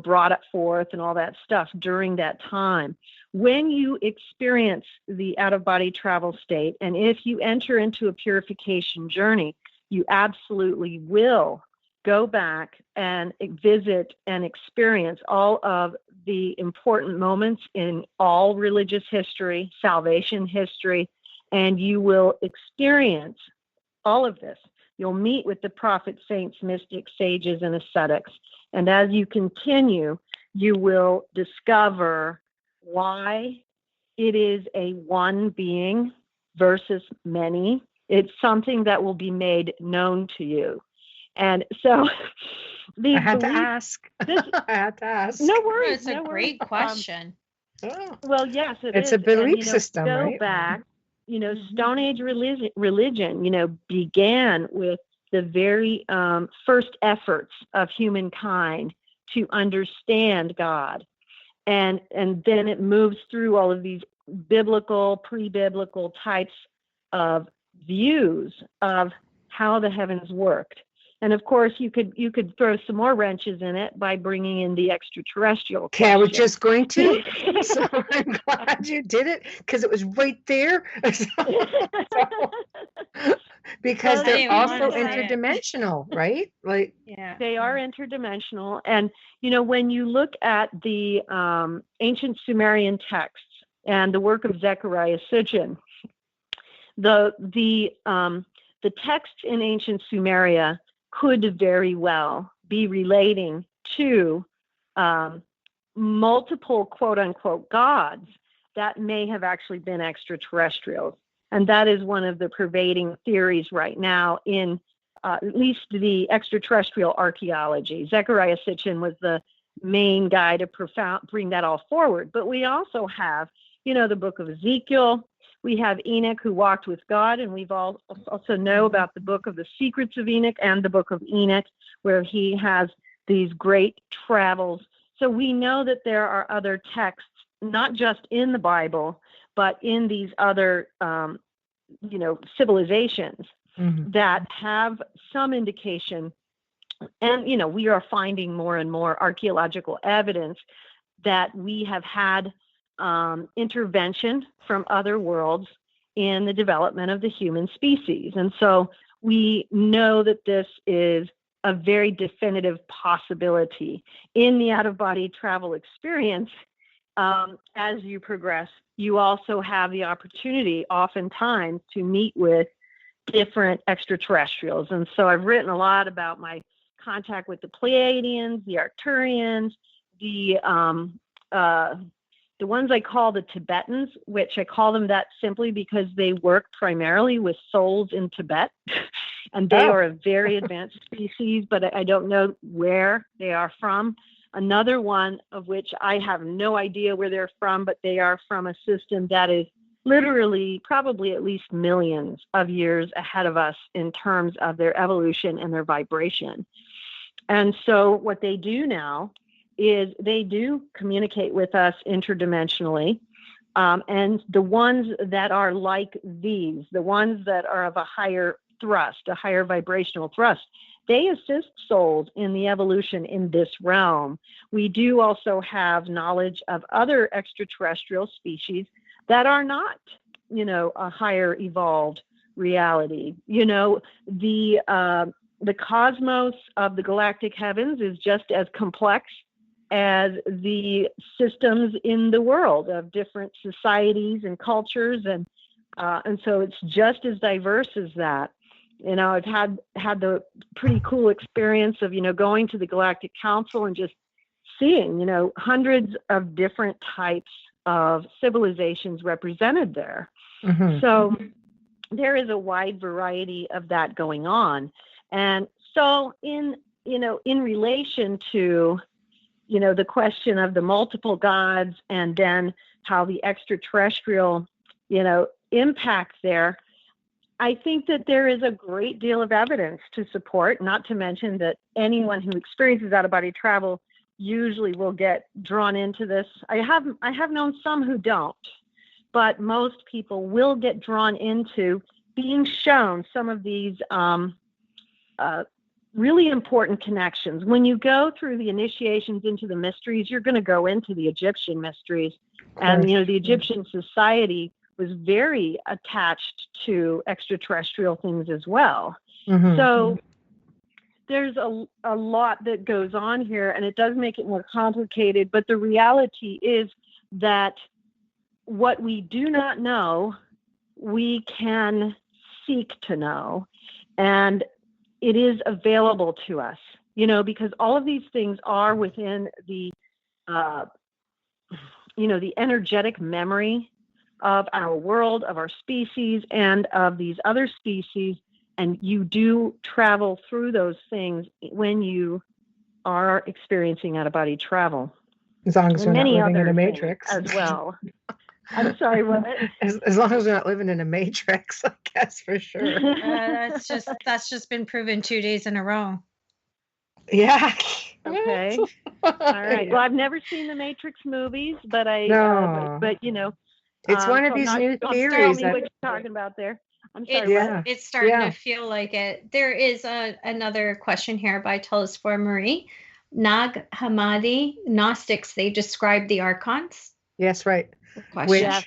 brought up forth and all that stuff during that time. When you experience the out-of-body travel state, and if you enter into a purification journey, you absolutely will go back and visit and experience all of the important moments in all religious history, salvation history, and you will experience all of this. You'll meet with the prophets, saints, mystics, sages, and ascetics. And as you continue, you will discover why it is a one being versus many. It's something that will be made known to you. And so I had to ask. I had to ask. No worries. It's a great question. Well, yes, it's a belief system, go right? back, Stone Age religion, began with the very first efforts of humankind to understand God. And then it moves through all of these biblical, pre-biblical types of views of how the heavens worked. And of course, you could throw some more wrenches in it by bringing in the extraterrestrial Okay, question. I was just going to. So I'm glad you did it because it was right there. Because Well, they're even also wanna say it. interdimensional, right? Like, Yeah. they are interdimensional. And, when you look at the ancient Sumerian texts and the work of Zechariah Sitchin, the texts in ancient Sumeria could very well be relating to multiple quote unquote gods that may have actually been extraterrestrials. And that is one of the pervading theories right now in at least the extraterrestrial archaeology. Zechariah Sitchin was the main guy to bring that all forward. But we also have, the book of Ezekiel. We have Enoch who walked with God, and we've all also know about the book of the Secrets of Enoch and the book of Enoch, where he has these great travels. So we know that there are other texts, not just in the Bible, but in these other, civilizations that have some indication. And, we are finding more and more archaeological evidence that we have had intervention from other worlds in the development of the human species. And so we know that this is a very definitive possibility in the out-of-body travel experience. As you progress, you also have the opportunity oftentimes to meet with different extraterrestrials. And so I've written a lot about my contact with the Pleiadians, the Arcturians, the ones I call the Tibetans, which I call them that simply because they work primarily with souls in Tibet. And they are a very advanced species, but I don't know where they are from. Another one of which I have no idea where they're from, but they are from a system that is literally probably at least millions of years ahead of us in terms of their evolution and their vibration. And so what they do now is they do communicate with us interdimensionally. And the ones that are like these, the ones that are of a higher thrust, a higher vibrational thrust, they assist souls in the evolution in this realm. We do also have knowledge of other extraterrestrial species that are not, a higher evolved reality. The cosmos of the galactic heavens is just as complex as the systems in the world of different societies and cultures, and so it's just as diverse as that. I've had the pretty cool experience of going to the Galactic Council and just seeing hundreds of different types of civilizations represented there. So there is a wide variety of that going on. And so in relation to the question of the multiple gods and then how the extraterrestrial impact there, I think that there is a great deal of evidence to support, not to mention that anyone who experiences out-of-body travel usually will get drawn into this. I have known some who don't, but most people will get drawn into being shown some of these really important connections. When you go through the initiations into the mysteries, you're going to go into the Egyptian mysteries. And, the Egyptian society was very attached to extraterrestrial things as well. So there's a lot that goes on here, and it does make it more complicated. But the reality is that what we do not know, we can seek to know. And it is available to us, because all of these things are within the, the energetic memory of our world, of our species, and of these other species. And you do travel through those things when you are experiencing out-of-body travel. As long as we're not living in a matrix as well. I'm sorry, what? As long as we're not living in a matrix, I guess, for sure. That's just been proven 2 days in a row. Yeah. Okay. All right. Yeah. Well, I've never seen the Matrix movies, but No. but It's one of these new theories. Tell me what you're talking about there. I'm sorry. It's, it's starting Yeah. to feel like it. There is another question here by Telesphore Marie. Nag Hammadi Gnostics, they describe the archons. Yes, right. Question. Yes.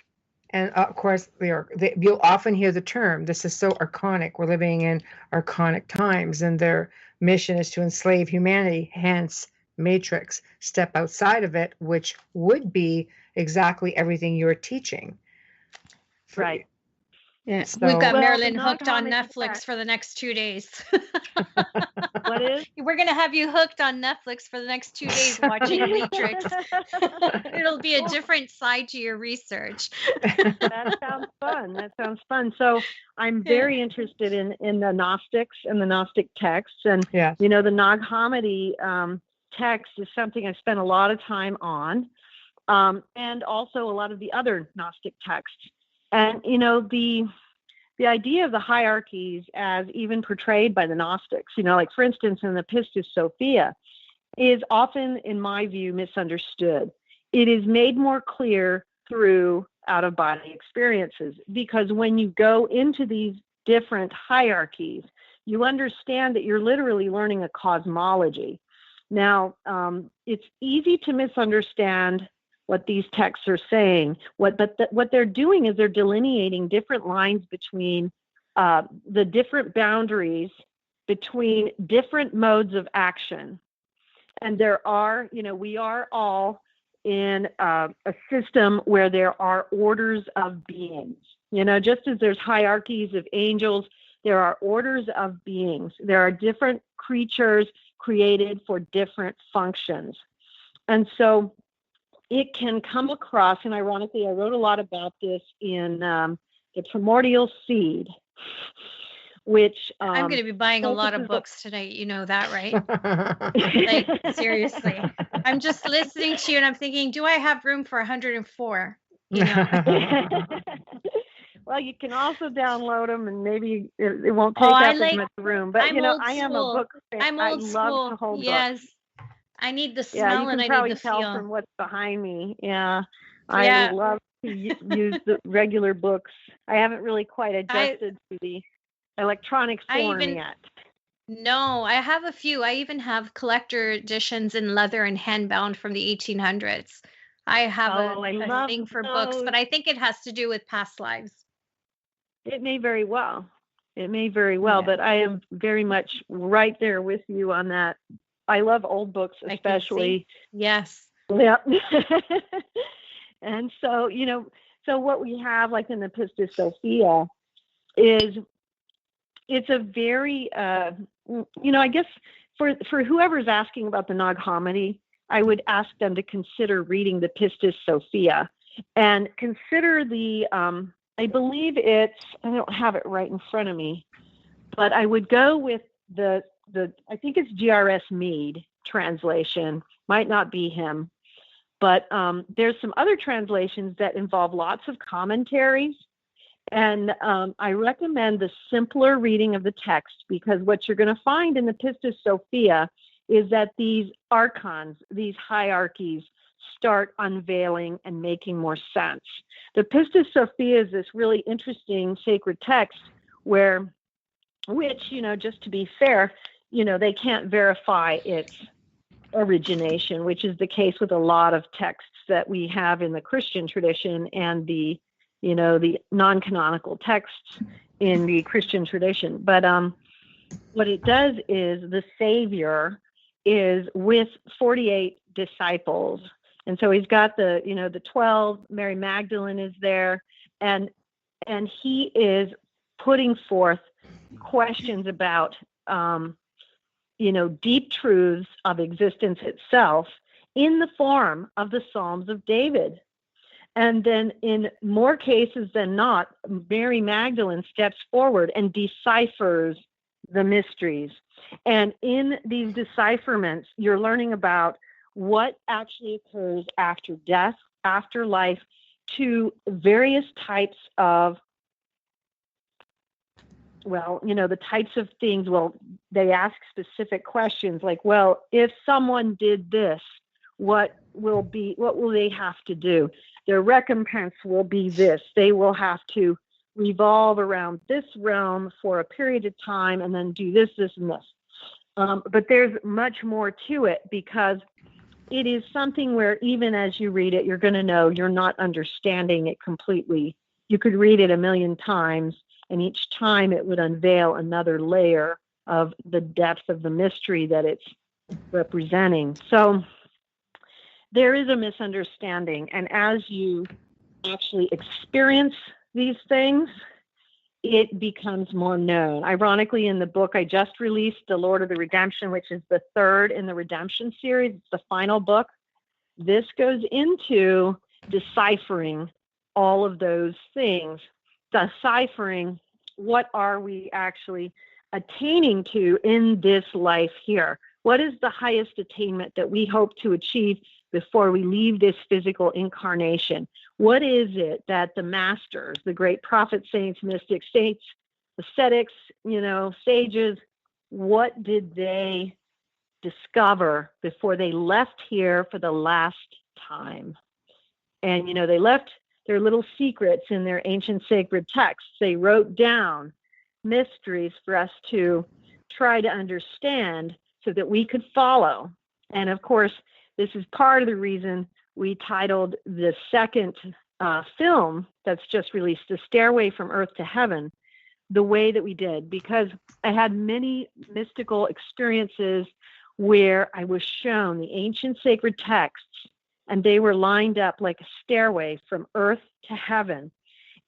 And of course, you'll often hear the term, this is so archonic. We're living in archonic times, and their mission is to enslave humanity, hence Matrix. Step outside of it, which would be exactly everything you're teaching. Right. Yeah. So- We've got Well, Marilynn the hooked on non-comic Netflix effect- for the next 2 days. What is? We're going to have you hooked on Netflix for the next 2 days watching Matrix. It'll be a different side to your research. That sounds fun. That sounds fun. So I'm very interested in the Gnostics and the Gnostic texts. And, Yes. you know, the Nag Hammadi text is something I spent a lot of time on, and also a lot of the other Gnostic texts. And, you know, the idea of the hierarchies as even portrayed by the Gnostics, you know, like for instance, in the Pistis Sophia, is often, in my view, misunderstood. It is made more clear through out-of-body experiences, because when you go into these different hierarchies, you understand that you're literally learning a cosmology. Now, it's easy to misunderstand what these texts are saying. What they're doing is they're delineating different lines between the different boundaries between different modes of action. And there are, you know, we are all in a system where there are orders of beings. You know, just as there's hierarchies of angels, there are orders of beings. There are different creatures created for different functions. And so it can come across, and ironically, I wrote a lot about this in The Primordial Seed, which I'm going to be buying a lot of focuses books tonight. You know that, right? Like, seriously. I'm just listening to you and I'm thinking, do I have room for 104? You know? Well, you can also download them, and maybe it won't Oh, take I up like- as much room. But I'm you know, old I am school. a book fan. I'm I old love school. to hold Yes. books. I need the Yeah, smell you and can I probably need the tell feel. from what's behind me. Yeah, Yeah. I love to use the regular books. I haven't really quite adjusted to the electronic form yet. No, I have a few. I even have collector editions in leather and handbound from the 1800s. I have I a love thing for books, those. but I think it has to do with past lives. It may very well. It may very well, Yeah. but I am very much right there with you on that. I love old books, I can especially. Yes. Yeah. And so, you know, so what we have, like in the Pistis Sophia, is it's a very, you know, I guess for whoever's asking about the Nag Hammadi, I would ask them to consider reading the Pistis Sophia and consider the, I believe it's, I don't have it right in front of me, but I would go with the I think it's G.R.S. Mead translation, might not be him, but there's some other translations that involve lots of commentaries. And I recommend the simpler reading of the text, because what you're going to find in the Pistis Sophia is that these archons, these hierarchies, start unveiling and making more sense. The Pistis Sophia is this really interesting sacred text which, you know, just to be fair, you know, they can't verify its origination, which is the case with a lot of texts that we have in the Christian tradition and the, you know, the non-canonical texts in the Christian tradition. But what it does is the Savior is with 48 disciples. And so he's got the, you know, the 12, Mary Magdalene is there, and he is putting forth questions about, you know, deep truths of existence itself in the form of the Psalms of David. And then in more cases than not, Mary Magdalene steps forward and deciphers the mysteries. And in these decipherments, you're learning about what actually occurs after death, after life, to various types of, well, you know, the types of things. Well, they ask specific questions like, well, if someone did this, what will they have to do? Their recompense will be this. They will have to revolve around this realm for a period of time and then do this, this, and this. But there's much more to it, because it is something where even as you read it, you're going to know you're not understanding it completely. You could read it a million times, and each time it would unveil another layer of the depth of the mystery that it's representing. So there is a misunderstanding. And as you actually experience these things, it becomes more known. Ironically, in the book I just released, The Lord of the Redemption, which is the third in the Redemption series, it's the final book, this goes into deciphering all of those things, deciphering what are we actually attaining to in this life here. What is the highest attainment that we hope to achieve before we leave this physical incarnation? What is it that the masters, the great prophets, saints, mystics, saints, ascetics, sages, what did they discover before they left here for the last time? And, they left their little secrets in their ancient sacred texts. They wrote down mysteries for us to try to understand so that we could follow. And of course, this is part of the reason we titled the second film that's just released, The Stairway from Earth to Heaven, the way that we did, because I had many mystical experiences where I was shown the ancient sacred texts, and they were lined up like a stairway from earth to heaven.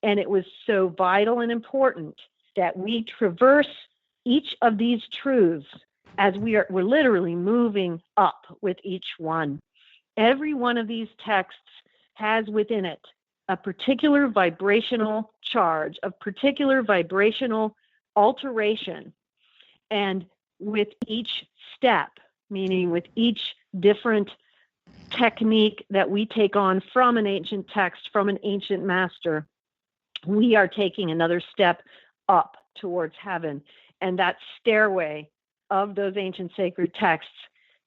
And it was so vital and important that we traverse each of these truths as we're literally moving up with each one. Every one of these texts has within it a particular vibrational charge, a particular vibrational alteration. And with each step, meaning with each different technique that we take on from an ancient text, from an ancient master, we are taking another step up towards heaven. And that stairway of those ancient sacred texts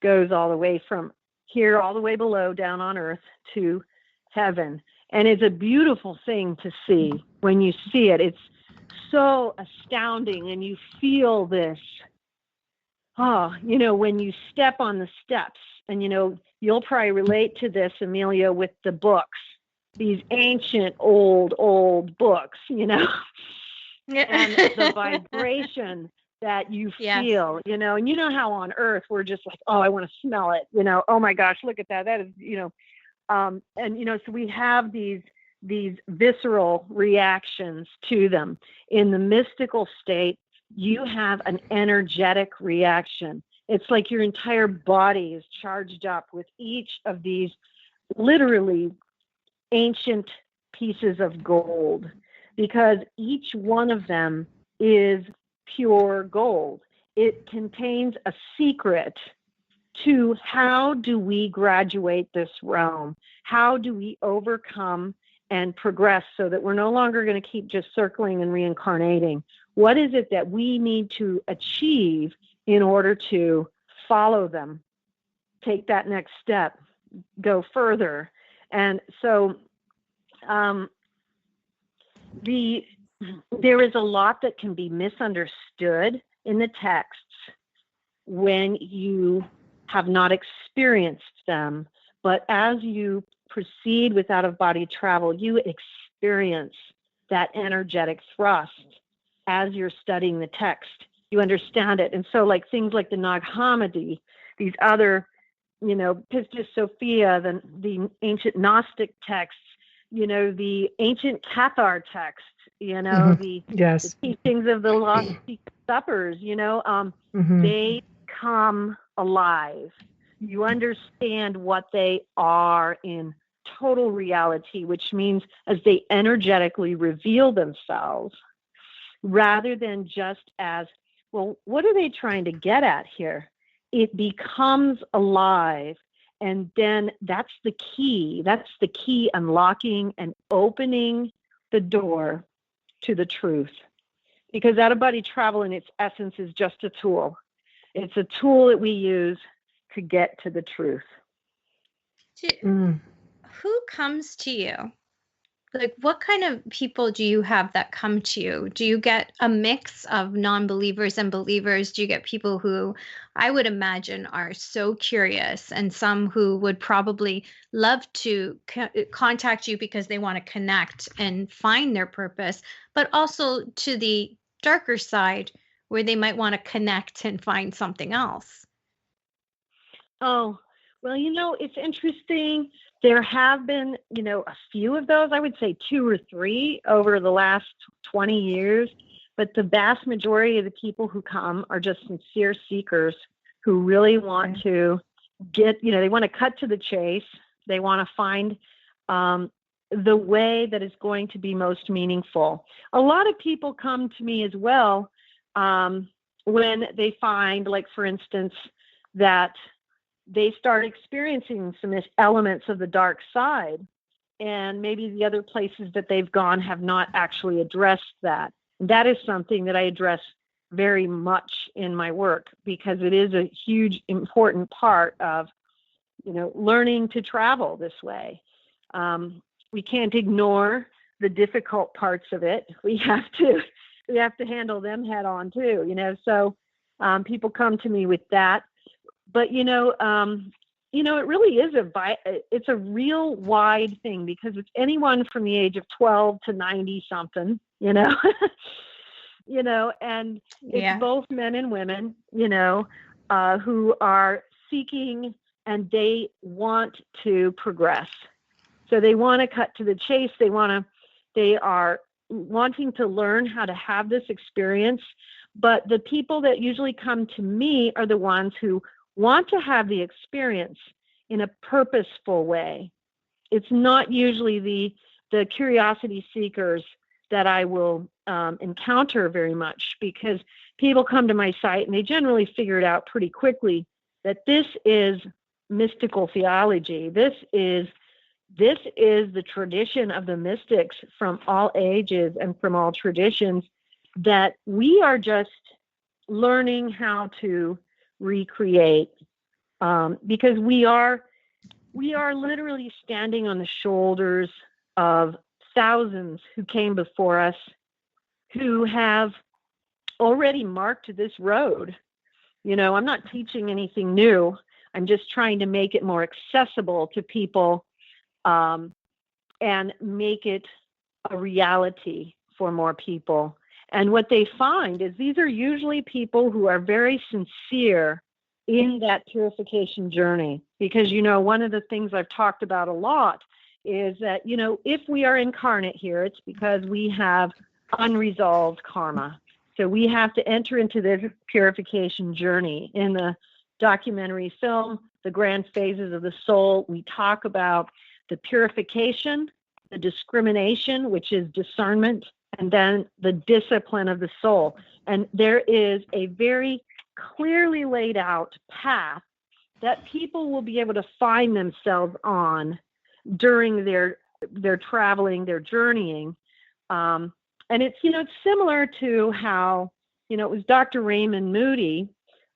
goes all the way from here, all the way below, down on earth to heaven. And it's a beautiful thing to see when you see it. It's so astounding, and you feel this, when you step on the steps, and, you'll probably relate to this, Amelia, with the books, these ancient, old books, and the vibration that you feel, and how on earth we're just like, oh, I want to smell it, oh my gosh, look at that. That is, so we have these visceral reactions to them. In the mystical state, you have an energetic reaction. It's like your entire body is charged up with each of these literally ancient pieces of gold, because each one of them is pure gold. It contains a secret to how do we graduate this realm? How do we overcome and progress so that we're no longer going to keep just circling and reincarnating? What is it that we need to achieve in order to follow them, take that next step, go further? And so there is a lot that can be misunderstood in the texts when you have not experienced them. But as you proceed with out-of-body travel, you experience that energetic thrust as you're studying the text. You understand it. And so like things like the Nag Hammadi, these other, Pistis Sophia, the ancient Gnostic texts, the ancient Cathar texts, the teachings of the Lost Suppers, they come alive. You understand what they are in total reality, which means as they energetically reveal themselves, rather than just as, well, what are they trying to get at here? It becomes alive. And then that's the key. That's the key unlocking and opening the door to the truth. Because out-of-body travel in its essence is just a tool. It's a tool that we use to get to the truth. Who comes to you Like, what kind of people do you have that come to you? Do you get a mix of non-believers and believers? Do you get people who I would imagine are so curious, and some who would probably love to contact you because they want to connect and find their purpose, but also to the darker side where they might want to connect and find something else? Oh, well, it's interesting. There have been, a few of those, I would say 2 or 3 over the last 20 years. But the vast majority of the people who come are just sincere seekers who really want to they want to cut to the chase. They want to find the way that is going to be most meaningful. A lot of people come to me as well when they find, like, for instance, that they start experiencing some elements of the dark side, and maybe the other places that they've gone have not actually addressed that. And that is something that I address very much in my work, because it is a huge, important part of, learning to travel this way. We can't ignore the difficult parts of it. We have to handle them head on too, so people come to me with that. But, it really is it's a real wide thing, because it's anyone from the age of 12 to 90 something, and it's both men and women, who are seeking, and they want to progress. So they want to cut to the chase. They are wanting to learn how to have this experience. But the people that usually come to me are the ones who want to have the experience in a purposeful way. It's not usually the curiosity seekers that I will encounter very much, because people come to my site and they generally figure it out pretty quickly that this is mystical theology. This is the tradition of the mystics from all ages and from all traditions, that we are just learning how to recreate, because we are literally standing on the shoulders of thousands who came before us, who have already marked this road. I'm not teaching anything new. I'm just trying to make it more accessible to people, and make it a reality for more people. And what they find is these are usually people who are very sincere in that purification journey. Because, one of the things I've talked about a lot is that, if we are incarnate here, it's because we have unresolved karma. So we have to enter into this purification journey. In the documentary film, The Grand Phases of the Soul, we talk about the purification, the discrimination, which is discernment, and then the discipline of the soul. And there is a very clearly laid out path that people will be able to find themselves on during their traveling, their journeying. And it's, it's similar to how, it was Dr. Raymond Moody,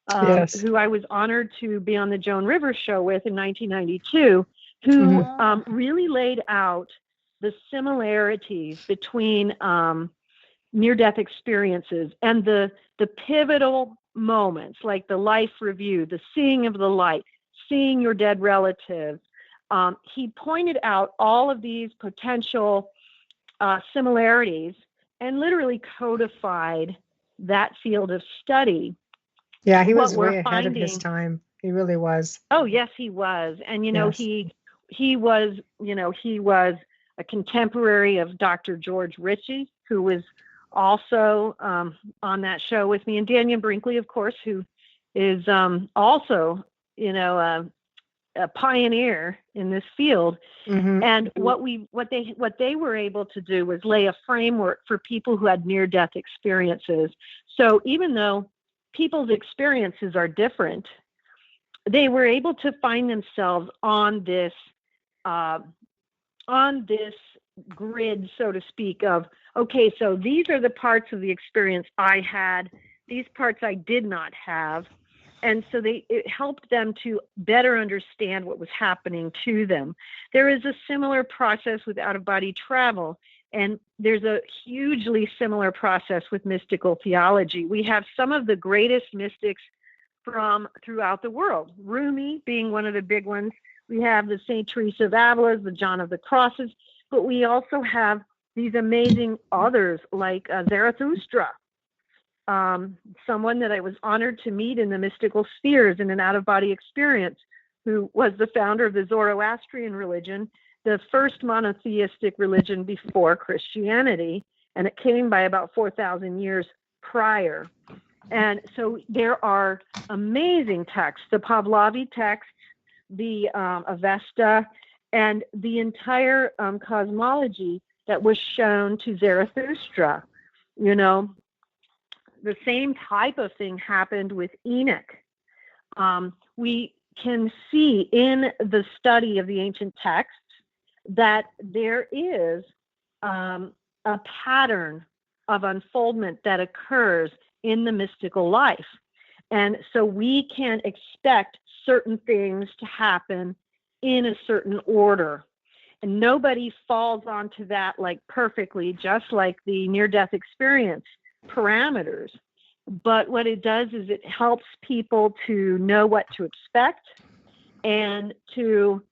Yes. who I was honored to be on the Joan Rivers show with in 1992, who really laid out the similarities between near-death experiences and the pivotal moments, like the life review, the seeing of the light, seeing your dead relative. He pointed out all of these potential similarities and literally codified that field of study. Yeah, he was way ahead of his time. He really was. Oh, yes, he was. And, he was a contemporary of Dr. George Ritchie, who was also on that show with me, and Daniel Brinkley, of course, who is also, a pioneer in this field. Mm-hmm. And what they were able to do was lay a framework for people who had near-death experiences. So even though people's experiences are different, they were able to find themselves on this grid, so to speak, of, okay, so these are the parts of the experience I had, these parts I did not have. And so it helped them to better understand what was happening to them. There is a similar process with out-of-body travel, and there's a hugely similar process with mystical theology. We have some of the greatest mystics from throughout the world, Rumi being one of the big ones. We have the St. Teresa of Avila, the John of the Crosses, but we also have these amazing others like Zarathustra, someone that I was honored to meet in the mystical spheres in an out-of-body experience, who was the founder of the Zoroastrian religion, the first monotheistic religion before Christianity, and it came by about 4,000 years prior. And so there are amazing texts, the Pahlavi texts, the Avesta, and the entire cosmology that was shown to Zarathustra. You know, the same type of thing happened with Enoch. We can see in the study of the ancient texts that there is a pattern of unfoldment that occurs in the mystical life. And so we can expect certain things to happen in a certain order. And nobody falls onto that like perfectly, just like the near-death experience parameters. But what it does is it helps people to know what to expect and to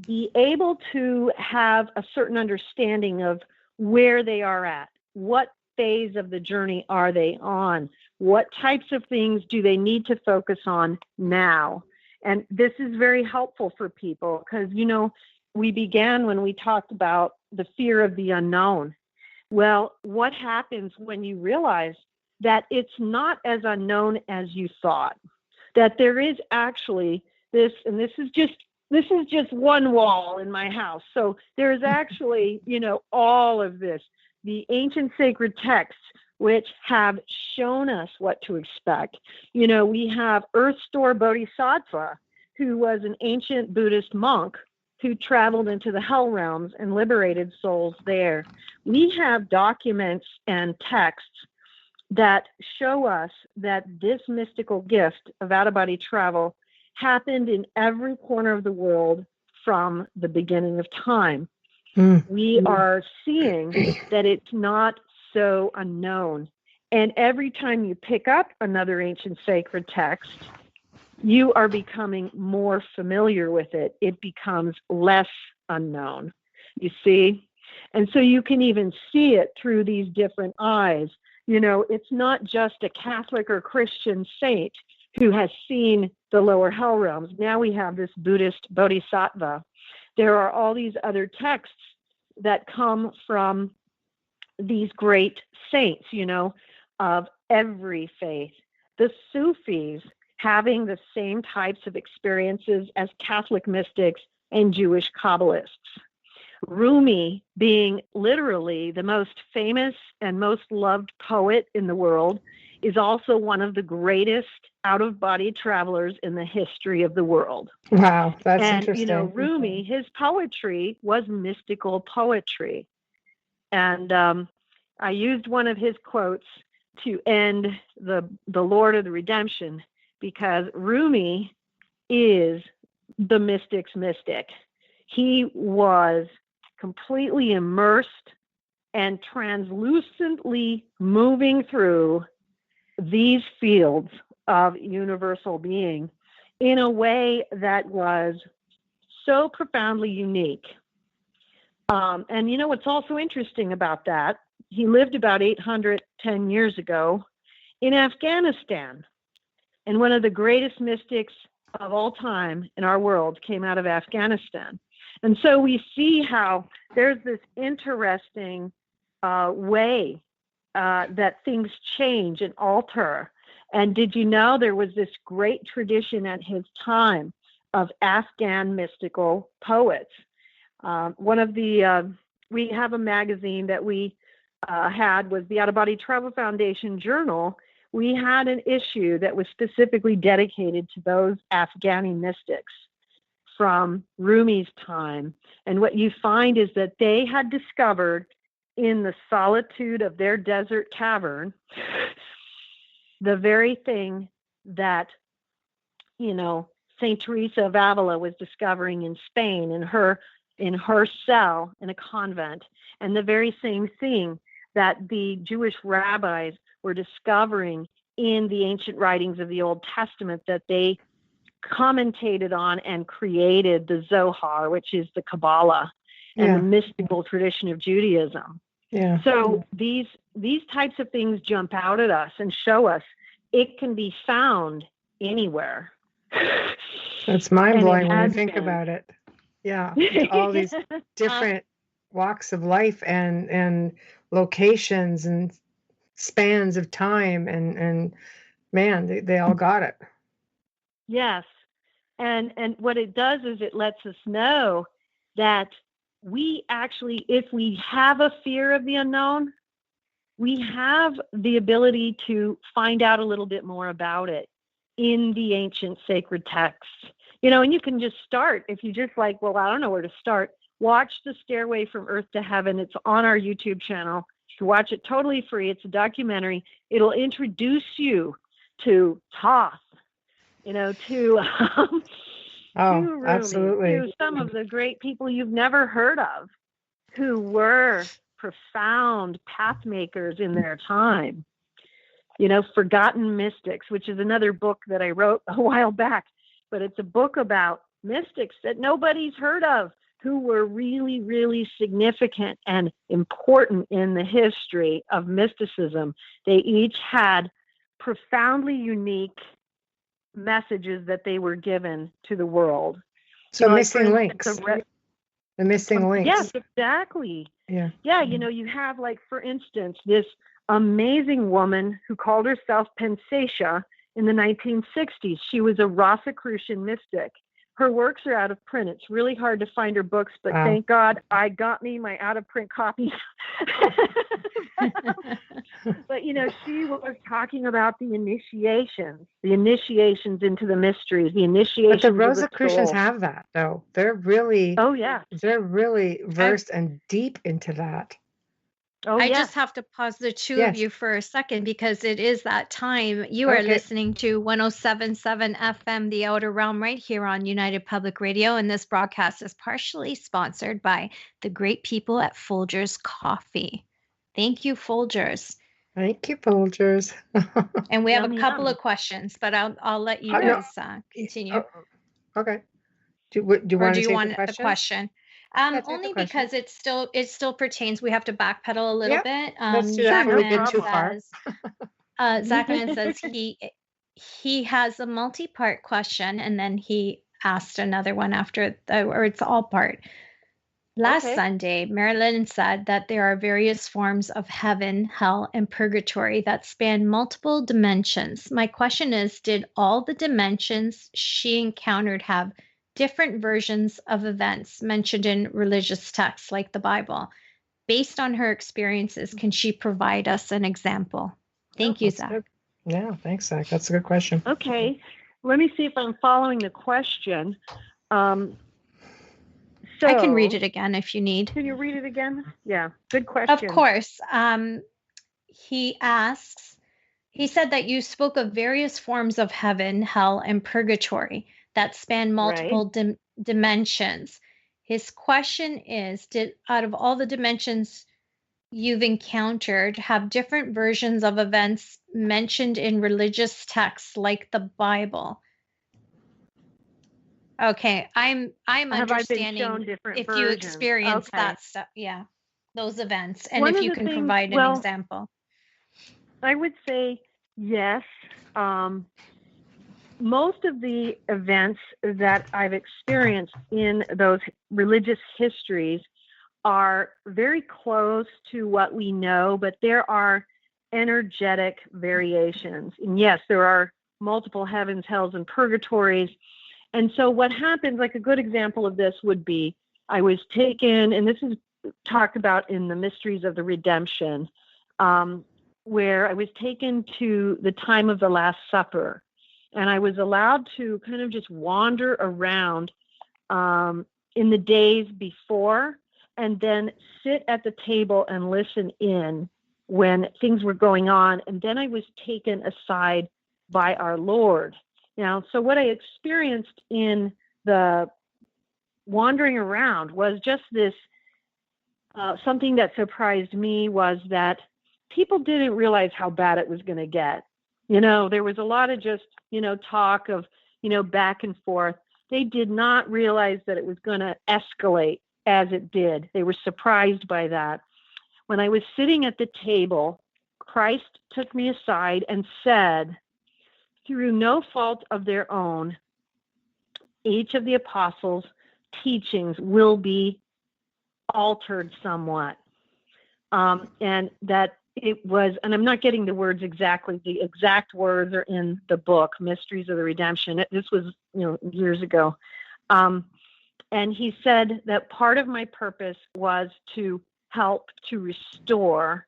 be able to have a certain understanding of where they are at. What phase of the journey are they on? What types of things do they need to focus on now? And this is very helpful for people because, you know, we began when we talked about the fear of the unknown. Well, what happens when you realize that it's not as unknown as you thought, that there is actually this, and this is just one wall in my house. So there's actually, you know, all of this, the ancient sacred texts, which have shown us what to expect. You know, we have Earth Store Bodhisattva, who was an ancient Buddhist monk who traveled into the hell realms and liberated souls there. We have documents and texts that show us that this mystical gift of out-of-body travel happened in every corner of the world from the beginning of time. We are seeing that it's not so unknown. And every time you pick up another ancient sacred text, you are becoming more familiar with it. It becomes less unknown, you see? And so you can even see it through these different eyes. You know, it's not just a Catholic or Christian saint who has seen the lower hell realms. Now we have this Buddhist bodhisattva. There are all these other texts that come from these great saints, you know, of every faith. The Sufis having the same types of experiences as Catholic mystics and Jewish Kabbalists. Rumi being literally the most famous and most loved poet in the world is also one of the greatest out-of-body travelers in the history of the world. Wow, that's interesting. And, you know, Rumi, his poetry was mystical poetry. And I used one of his quotes to end the Lord of the Redemption, because Rumi is the mystic's mystic. He was completely immersed and translucently moving through these fields of universal being in a way that was so profoundly unique. And you know what's also interesting about that? He lived about 810 years ago in Afghanistan. And one of the greatest mystics of all time in our world came out of Afghanistan. And so we see how there's this interesting way that things change and alter. And did you know there was this great tradition at his time of Afghan mystical poets? One of the, we have a magazine that we had was the Out-of-Body Travel Foundation Journal. We had an issue that was specifically dedicated to those Afghani mystics from Rumi's time. And what you find is that they had discovered in the solitude of their desert cavern the very thing that Saint Teresa of Avila was discovering in Spain in her cell in a convent, and the very same thing that the Jewish rabbis were discovering in the ancient writings of the Old Testament that they commentated on and created the Zohar, which is the Kabbalah and the mystical tradition of Judaism. Yeah. So these types of things jump out at us and show us it can be found anywhere. That's mind-blowing when you think about it. Yeah. All these different walks of life and locations and spans of time and man, they all got it. Yes. And what it does is it lets us know that we actually, if we have a fear of the unknown, we have the ability to find out a little bit more about it in the ancient sacred texts. And you can just start, if you just like, well, I don't know where to start, watch The Stairway from Earth to Heaven. It's on our YouTube channel. You can watch it totally free. It's a documentary. It'll introduce you to Thoth, to Rumi, absolutely, to some of the great people you've never heard of who were profound path makers in their time. Forgotten Mystics, which is another book that I wrote a while back, but it's a book about mystics that nobody's heard of who were really, really significant and important in the history of mysticism. They each had profoundly unique messages that they were given to the world. So missing links. The missing links. Yes, exactly. Yeah. Yeah, you have, like, for instance, this amazing woman who called herself Pensatia in the 1960s. She was a Rosicrucian mystic. Her works are out of print. It's really hard to find her books, but thank God I got me my out-of-print copies. But, she was talking about the initiations into the mysteries, the initiations. But the Rosicrucians have that, though. They're really, they're really versed and deep into that. I just have to pause the two of you for a second because it is that time. You are listening to 107.7 FM, The Outer Realm, right here on United Public Radio. And this broadcast is partially sponsored by the great people at Folgers Coffee. Thank you, Folgers. Thank you, Folgers. And we have a couple of questions, but I'll let you guys continue. Okay. Do you want a question? Only because it still pertains. We have to backpedal a little bit. Zachman says he has a multi-part question, and then he asked another one after, or it's all part. Last Sunday, Marilynn said that there are various forms of heaven, hell, and purgatory that span multiple dimensions. My question is, did all the dimensions she encountered have different versions of events mentioned in religious texts like the Bible? Based on her experiences, can she provide us an example? Thank you, Zach. Yeah, thanks, Zach. That's a good question. Okay. Let me see if I'm following the question. I can read it again if you need. Can you read it again? Yeah, good question. Of course. He said that you spoke of various forms of heaven, hell, and purgatory that span multiple dimensions. His question is, did out of all the dimensions you've encountered have different versions of events mentioned in religious texts like the Bible? Okay, I'm understanding if you experience that stuff, those events, and if you can provide an example. I would say yes. Most of the events that I've experienced in those religious histories are very close to what we know, but there are energetic variations. And yes, there are multiple heavens, hells, and purgatories. And so what happens, like a good example of this would be, I was taken, and this is talked about in the Mysteries of the Redemption, where I was taken to the time of the Last Supper. And I was allowed to kind of just wander around in the days before, and then sit at the table and listen in when things were going on. And then I was taken aside by our Lord. Now, so what I experienced in the wandering around was just this, something that surprised me was that people didn't realize how bad it was going to get. There was a lot of just, talk of, back and forth. They did not realize that it was going to escalate as it did. They were surprised by that. When I was sitting at the table, Christ took me aside and said, through no fault of their own, each of the apostles' teachings will be altered somewhat. And that it was, and I'm not getting the words exactly, the exact words are in the book, Mysteries of the Redemption. This was, years ago. And he said that part of my purpose was to help to restore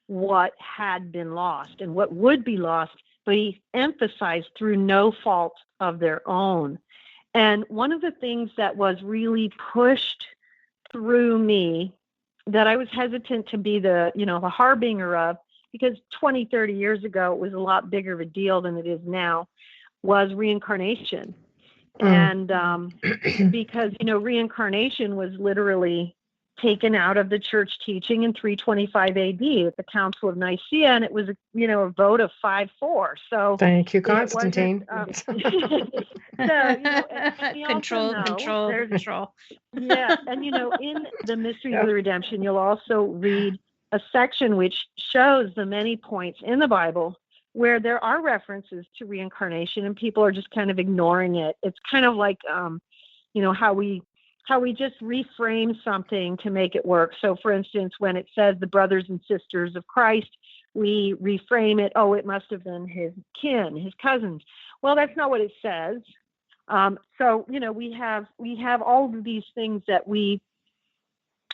what had been lost and what would be lost, but he emphasized through no fault of their own. And one of the things that was really pushed through me that I was hesitant to be the harbinger of, because 20, 30 years ago, it was a lot bigger of a deal than it is now, was reincarnation. And because, reincarnation was literally taken out of the church teaching in 325 AD at the Council of Nicaea, and it was, a vote of 5-4. So thank you, Constantine. Control. Yeah, and in the Mysteries of the Redemption, you'll also read a section which shows the many points in the Bible where there are references to reincarnation, and people are just kind of ignoring it. It's kind of like, how we just reframe something to make it work. So, for instance, when it says the brothers and sisters of Christ, we reframe it. Oh, it must have been his kin, his cousins. Well, that's not what it says. So, we have all of these things that we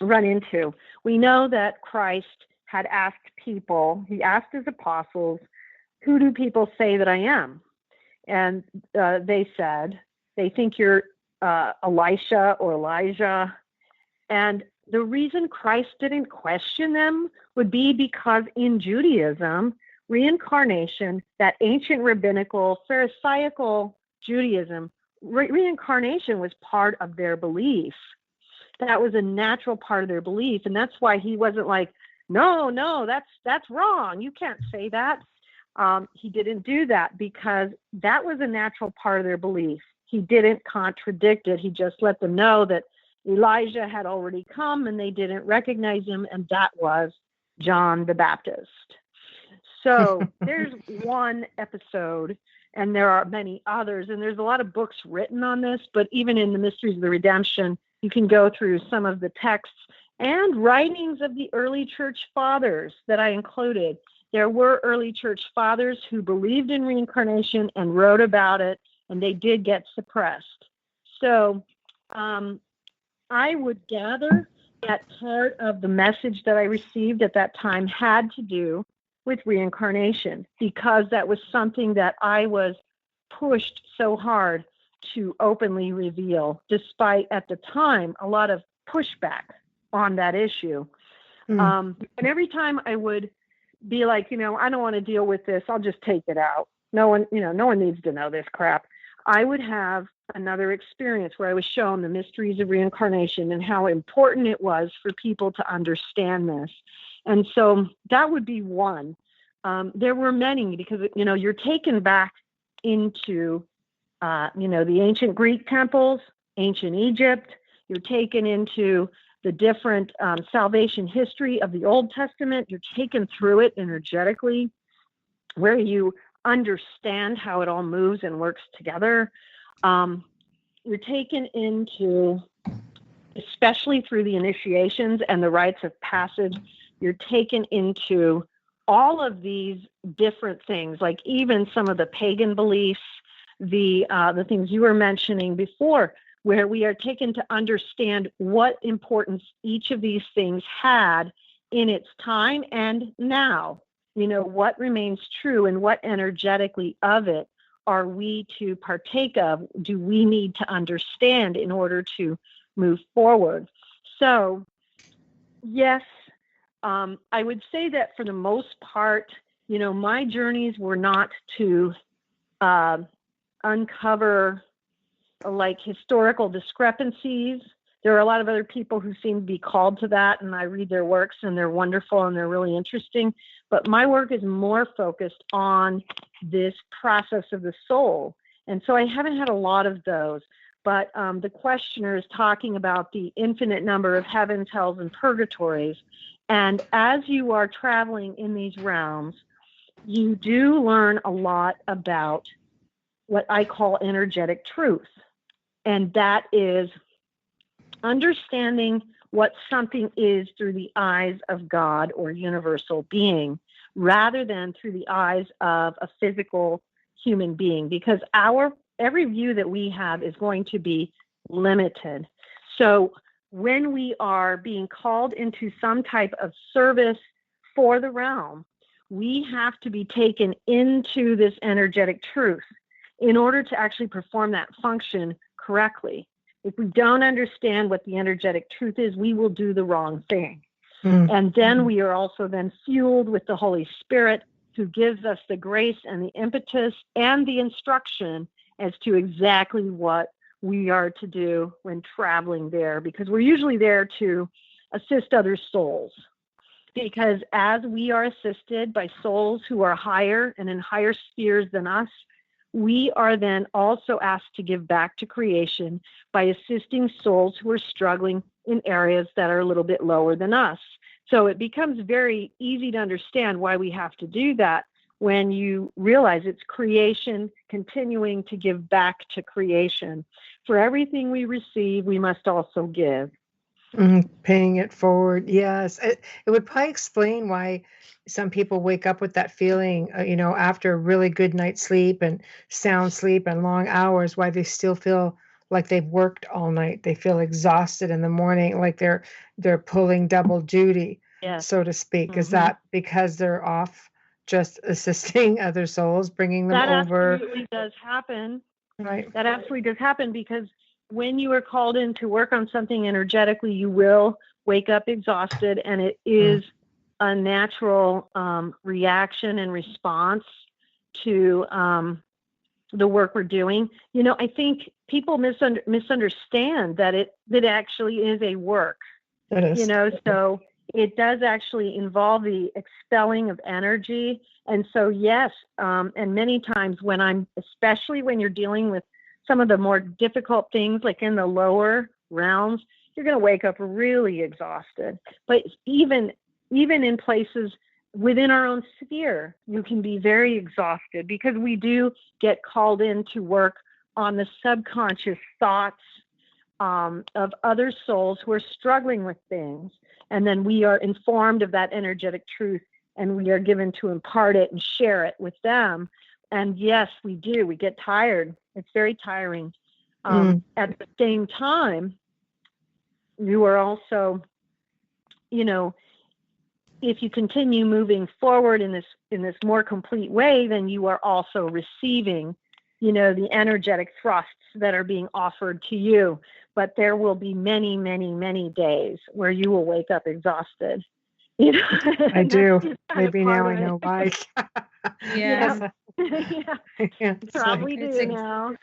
run into. We know that Christ had asked people, he asked his apostles, who do people say that I am? And they said, they think you're Elisha or Elijah. And the reason Christ didn't question them would be because in Judaism, reincarnation, that ancient rabbinical, Pharisaical Judaism, reincarnation was part of their belief. That was a natural part of their belief. And that's why he wasn't like, no, that's wrong. You can't say that. He didn't do that because that was a natural part of their belief. He didn't contradict it. He just let them know that Elijah had already come and they didn't recognize him, and that was John the Baptist. So there's one episode, and there are many others, and there's a lot of books written on this, but even in the Mysteries of the Redemption, you can go through some of the texts and writings of the early church fathers that I included. There were early church fathers who believed in reincarnation and wrote about it, and they did get suppressed. So I would gather that part of the message that I received at that time had to do with reincarnation, because that was something that I was pushed so hard to openly reveal, despite at the time a lot of pushback on that issue. And every time I would be like, I don't want to deal with this, I'll just take it out. No one needs to know this crap. I would have another experience where I was shown the mysteries of reincarnation and how important it was for people to understand this. And so that would be one. There were many, because, you're taken back into, the ancient Greek temples, ancient Egypt. You're taken into the different salvation history of the Old Testament. You're taken through it energetically, where you understand how it all moves and works together. You're taken into, especially through the initiations and the rites of passage, you're taken into all of these different things, like even some of the pagan beliefs, the things you were mentioning before, where we are taken to understand what importance each of these things had in its time and now. What remains true and what energetically of it are we to partake of? Do we need to understand in order to move forward? So, yes, I would say that for the most part, my journeys were not to uncover like historical discrepancies. There are a lot of other people who seem to be called to that, and I read their works, and they're wonderful and they're really interesting. But my work is more focused on this process of the soul. And so I haven't had a lot of those. But the questioner is talking about the infinite number of heavens, hells, and purgatories. And as you are traveling in these realms, you do learn a lot about what I call energetic truth. And that is understanding what something is through the eyes of God or universal being, rather than through the eyes of a physical human being, because every view that we have is going to be limited. So when we are being called into some type of service for the realm, we have to be taken into this energetic truth in order to actually perform that function correctly. If we don't understand what the energetic truth is, we will do the wrong thing. And then we are also then fueled with the Holy Spirit, who gives us the grace and the impetus and the instruction as to exactly what we are to do when traveling there, because we're usually there to assist other souls. Because as we are assisted by souls who are higher and in higher spheres than us, we are then also asked to give back to creation by assisting souls who are struggling in areas that are a little bit lower than us. So it becomes very easy to understand why we have to do that when you realize it's creation continuing to give back to creation. For everything we receive, we must also give. Paying it forward. Yes. It would probably explain why some people wake up with that feeling, after a really good night's sleep and sound sleep and long hours, why they still feel like they've worked all night. They feel exhausted in the morning, like they're pulling double duty, so to speak. Is that because they're off just assisting other souls, bringing them over? That absolutely does happen. Right. That absolutely does happen, because when you are called in to work on something energetically, you will wake up exhausted, and it is a natural reaction and response to the work we're doing. I think people misunderstand that it actually is a work. It is. So it does actually involve the expelling of energy. And so, yes, and many times especially when you're dealing with some of the more difficult things, like in the lower realms, you're going to wake up really exhausted. But even in places within our own sphere, you can be very exhausted, because we do get called in to work on the subconscious thoughts of other souls who are struggling with things. And then we are informed of that energetic truth, and we are given to impart it and share it with them. And yes, we do. We get tired. It's very tiring. At the same time, you are also, if you continue moving forward in this more complete way, then you are also receiving, the energetic thrusts that are being offered to you. But there will be many, many, many days where you will wake up exhausted. I do. Maybe now I know why. Yeah. Yeah. Probably do now.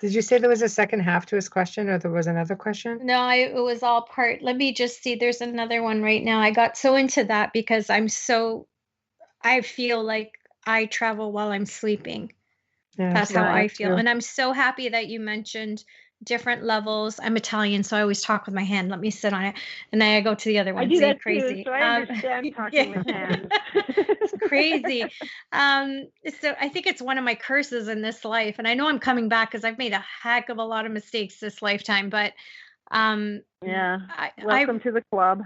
Did you say there was a second half to his question, or there was another question? No, it was all part. Let me just see. There's another one right now. I got so into that because I feel like I travel while I'm sleeping. Yeah, that's how I feel. Too. And I'm so happy that you mentioned different levels. I'm Italian, so I always talk with my hand. Let me sit on it. And then I go to the other one. I do that crazy. too, so I understand talking with hands. It's crazy. So I think it's one of my curses in this life. And I know I'm coming back because I've made a heck of a lot of mistakes this lifetime. But welcome to the club.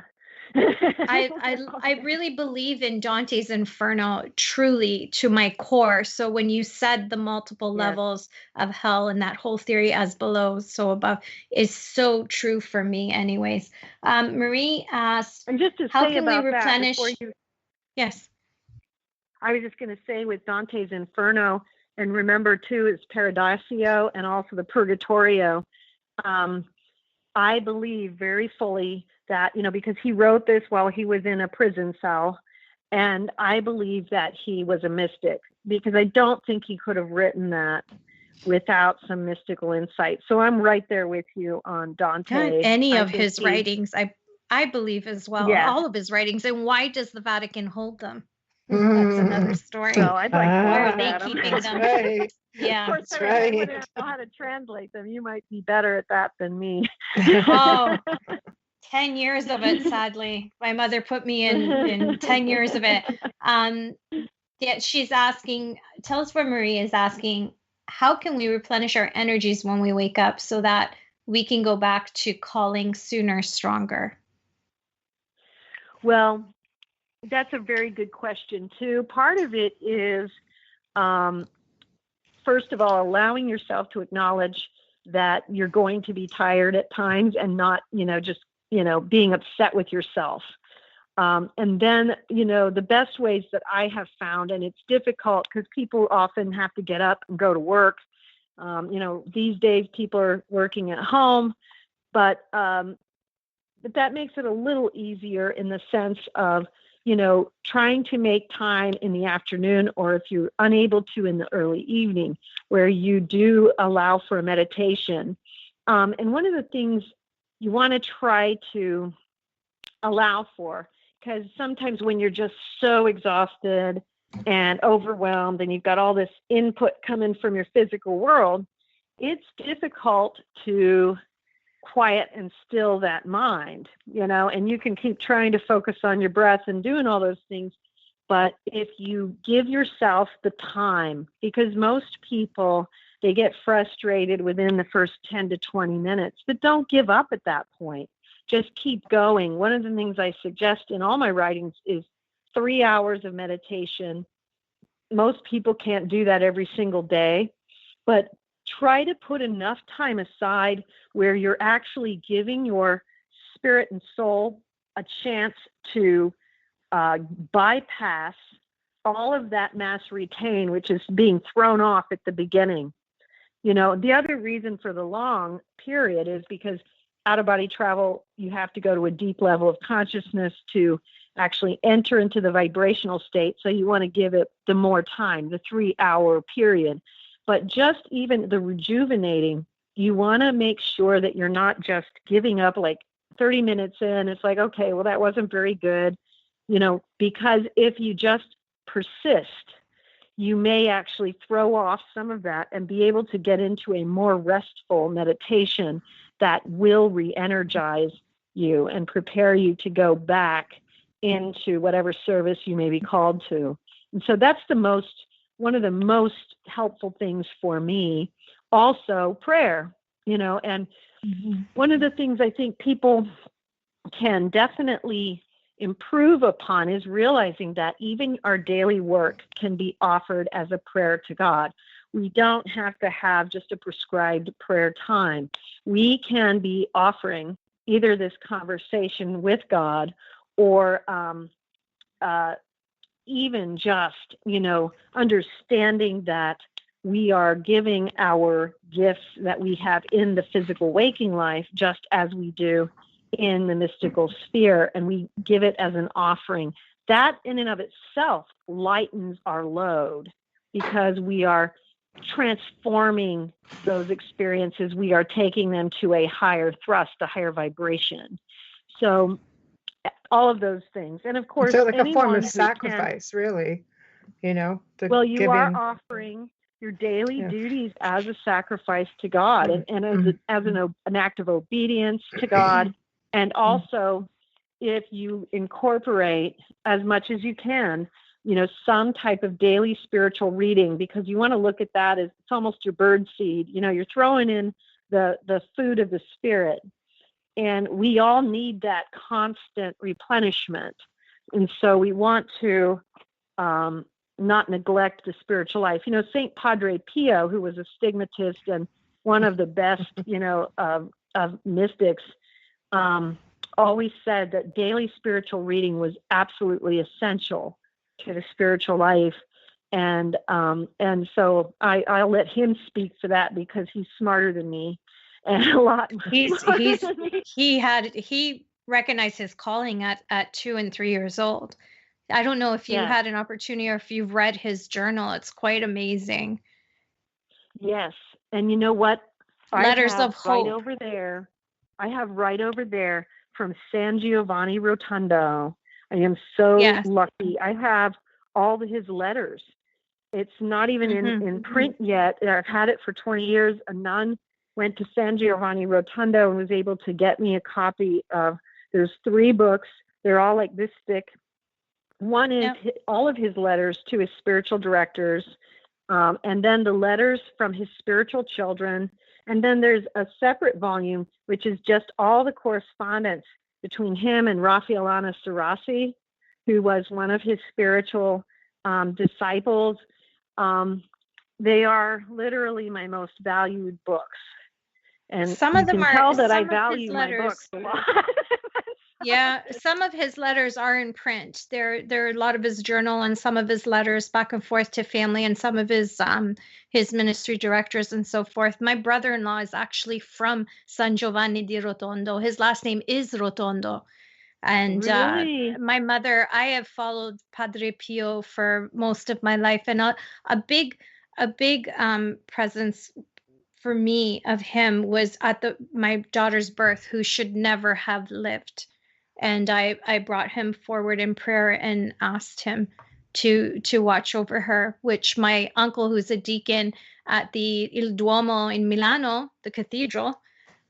I really believe in Dante's Inferno, truly, to my core. So when you said the multiple levels of hell and that whole theory, as below, so above, is so true for me anyways. Marie asked, and just to how say can about we replenish? Yes. I was just going to say with Dante's Inferno, and remember too, it's Paradiso and also the Purgatorio. I believe very fully that, because he wrote this while he was in a prison cell, And I believe that he was a mystic, because I don't think he could have written that without some mystical insight. So I'm right there with you on Dante. Any of his writings, I believe as well. Yeah. All of his writings. And why does the Vatican hold them? That's another story. So I'd like to Why are look they at 'em. keeping them? Right. Yeah. Of course, That's I right. wouldn't know how to translate them. You might be better at that than me. Oh, 10 years of it, sadly. My mother put me in 10 years of it. Yeah, she's asking, tell us what Marie is asking, how can we replenish our energies when we wake up so that we can go back to calling sooner, stronger? Well, that's a very good question, too. Part of it is, first of all, allowing yourself to acknowledge that you're going to be tired at times, and not, just, being upset with yourself. And then, the best ways that I have found, and it's difficult because people often have to get up and go to work. These days people are working at home, but that makes it a little easier in the sense of, trying to make time in the afternoon, or if you're unable to, in the early evening, where you do allow for a meditation. And one of the things you want to try to allow for, because sometimes when you're just so exhausted and overwhelmed and you've got all this input coming from your physical world, it's difficult to quiet and still that mind, and you can keep trying to focus on your breath and doing all those things. But if you give yourself the time, because most people, they get frustrated within the first 10 to 20 minutes, but don't give up at that point. Just keep going. One of the things I suggest in all my writings is 3 hours of meditation. Most people can't do that every single day, but try to put enough time aside where you're actually giving your spirit and soul a chance to bypass all of that mass retain, which is being thrown off at the beginning. The other reason for the long period is because out-of-body travel, you have to go to a deep level of consciousness to actually enter into the vibrational state. So you want to give it the more time, the 3-hour period. But just even the rejuvenating, you want to make sure that you're not just giving up like 30 minutes in. It's like, okay, well, that wasn't very good, because if you just persist, you may actually throw off some of that and be able to get into a more restful meditation that will re-energize you and prepare you to go back into whatever service you may be called to. And so that's one of the most helpful things for me. Also, prayer, and one of the things I think people can definitely improve upon is realizing that even our daily work can be offered as a prayer to God. We don't have to have just a prescribed prayer time. We can be offering either this conversation with God, or even just, understanding that we are giving our gifts that we have in the physical waking life just as we do in the mystical sphere, and we give it as an offering. That in and of itself lightens our load, because we are transforming those experiences. We are taking them to a higher thrust, a higher vibration. So all of those things. And of course, so like a form of sacrifice, really, well, you are offering your daily duties as a sacrifice to God, and as an act of obedience to God. And also, if you incorporate as much as you can, some type of daily spiritual reading, because you want to look at that as it's almost your bird seed. You're throwing in the food of the spirit. And we all need that constant replenishment. And so we want to not neglect the spiritual life. St. Padre Pio, who was a stigmatist and one of the best, of mystics, always said that daily spiritual reading was absolutely essential to the spiritual life. And so I'll let him speak for that, because he's smarter than me. And a lot. He recognized his calling at 2 and 3 years old. I don't know if you Yes. had an opportunity or if you've read his journal. It's quite amazing. Yes. And you know what? Letters I have of Hope. I have right over there from San Giovanni Rotondo. I am so Yes. lucky. I have all of his letters. It's not even in print yet. I've had it for 20 years. A nun went to San Giovanni Rotondo and was able to get me a copy of, there's 3 books. They're all like this thick. One is all of his letters to his spiritual directors, and then the letters from his spiritual children. And then there's a separate volume, which is just all the correspondence between him and Raffaellana Serassi, who was one of his spiritual disciples. They are literally my most valued books. And some of them you can tell that I value my books a lot. Yeah, some of his letters are in print. There are a lot of his journal and some of his letters back and forth to family and some of his ministry directors and so forth. My brother-in-law is actually from San Giovanni di Rotondo. His last name is Rotondo. And Really? my mother, I have followed Padre Pio for most of my life, and a big presence for me of him was at my daughter's birth, who should never have lived. And I brought him forward in prayer and asked him to watch over her, which my uncle, who's a deacon at the Il Duomo in Milano, the cathedral,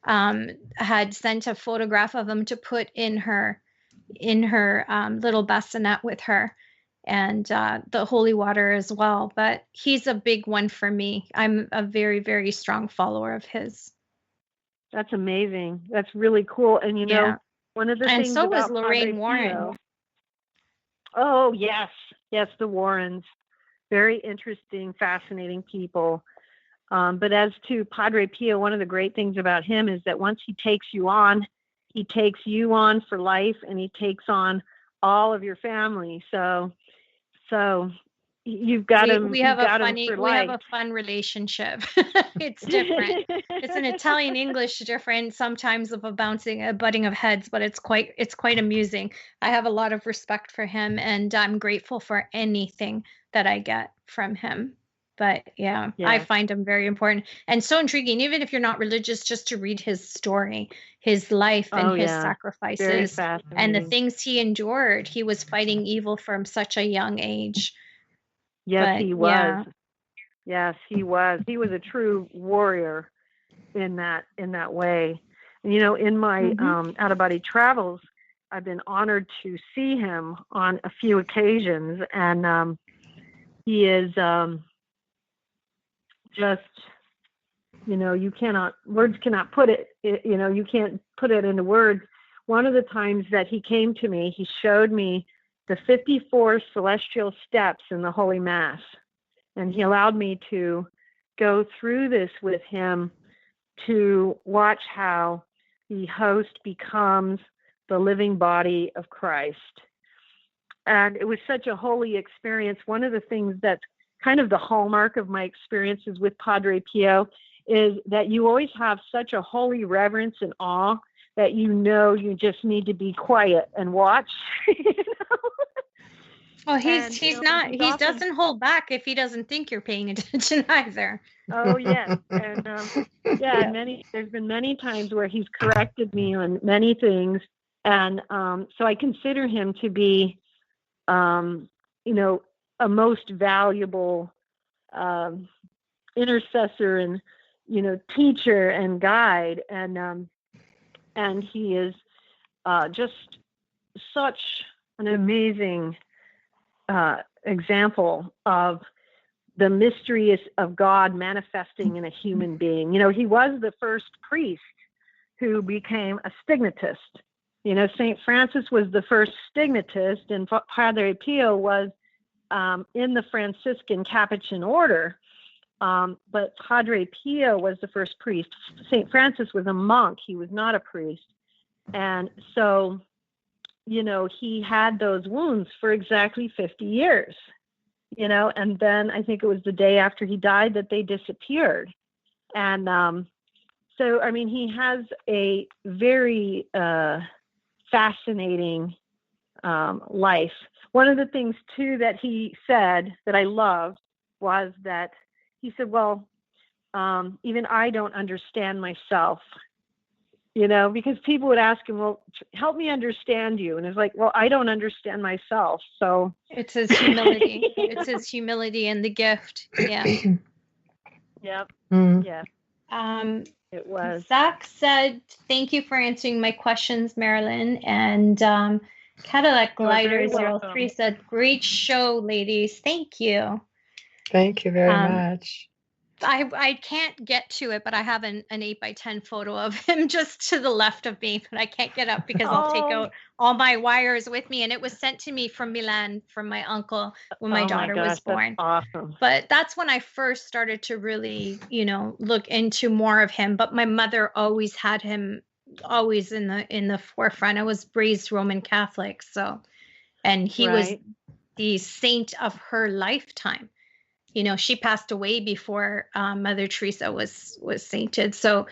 had sent a photograph of him to put in her little bassinet with her, and the holy water as well. But he's a big one for me. I'm a very, very strong follower of his. That's amazing. That's really cool. And you know, one of the and things so about was Lorraine Padre Warren. Pio, oh yes, the Warrens, very interesting, fascinating people. But as to Padre Pio, one of the great things about him is that once he takes you on for life, and he takes on all of your family. So you've got him. We have a fun relationship. It's different. It's an Italian English different, sometimes of a butting of heads, but it's quite amusing. I have a lot of respect for him, and I'm grateful for anything that I get from him. But I find him very important and so intriguing, even if you're not religious, just to read his story, his life, and his sacrifices and the things he endured. He was fighting evil from such a young age. Yes, he was. Yes, he was. He was a true warrior in that way. And, you know, in my out-of-body travels, I've been honored to see him on a few occasions, and he is just, you know, words cannot put it. You know, you can't put it into words. One of the times that he came to me, he showed me the 54 celestial steps in the Holy Mass. And he allowed me to go through this with him to watch how the host becomes the living body of Christ. And it was such a holy experience. One of the things that's kind of the hallmark of my experiences with Padre Pio is that you always have such a holy reverence and awe that you just need to be quiet and watch. You know? Well, he doesn't hold back if he doesn't think you're paying attention either. Oh yes, and there's been many times where he's corrected me on many things, and so I consider him to be, you know, a most valuable intercessor and, you know, teacher and guide, and he is just such an amazing example of the mystery of God manifesting in a human being. You know, he was the first priest who became a stignitist. You know, St. Francis was the first stignitist, and Padre Pio was in the Franciscan Capuchin order. But Padre Pio was the first priest. St. Francis was a monk. He was not a priest. And so, you know, he had those wounds for exactly 50 years, you know, and then I think it was the day after he died that they disappeared. And so, I mean, he has a very fascinating life. One of the things too that he said that I loved was that he said, well, even I don't understand myself, because people would ask him, well, help me understand you. And it's like, well, I don't understand myself. So it's his humility. It's his humility and the gift. Yeah. Yep. Mm. Yeah. It was. Zach said, thank you for answering my questions, Marilynn. And Cadillac Glider 03 said, great show, ladies. Thank you. Thank you very much. I can't get to it, but I have an 8x10 photo of him just to the left of me, but I can't get up because I'll take out all my wires with me. And it was sent to me from Milan from my uncle when my daughter was born. That's awesome. But that's when I first started to really, look into more of him. But my mother always had him always in the forefront. I was raised Roman Catholic, and he was the saint of her lifetime. She passed away before Mother Teresa was sainted. So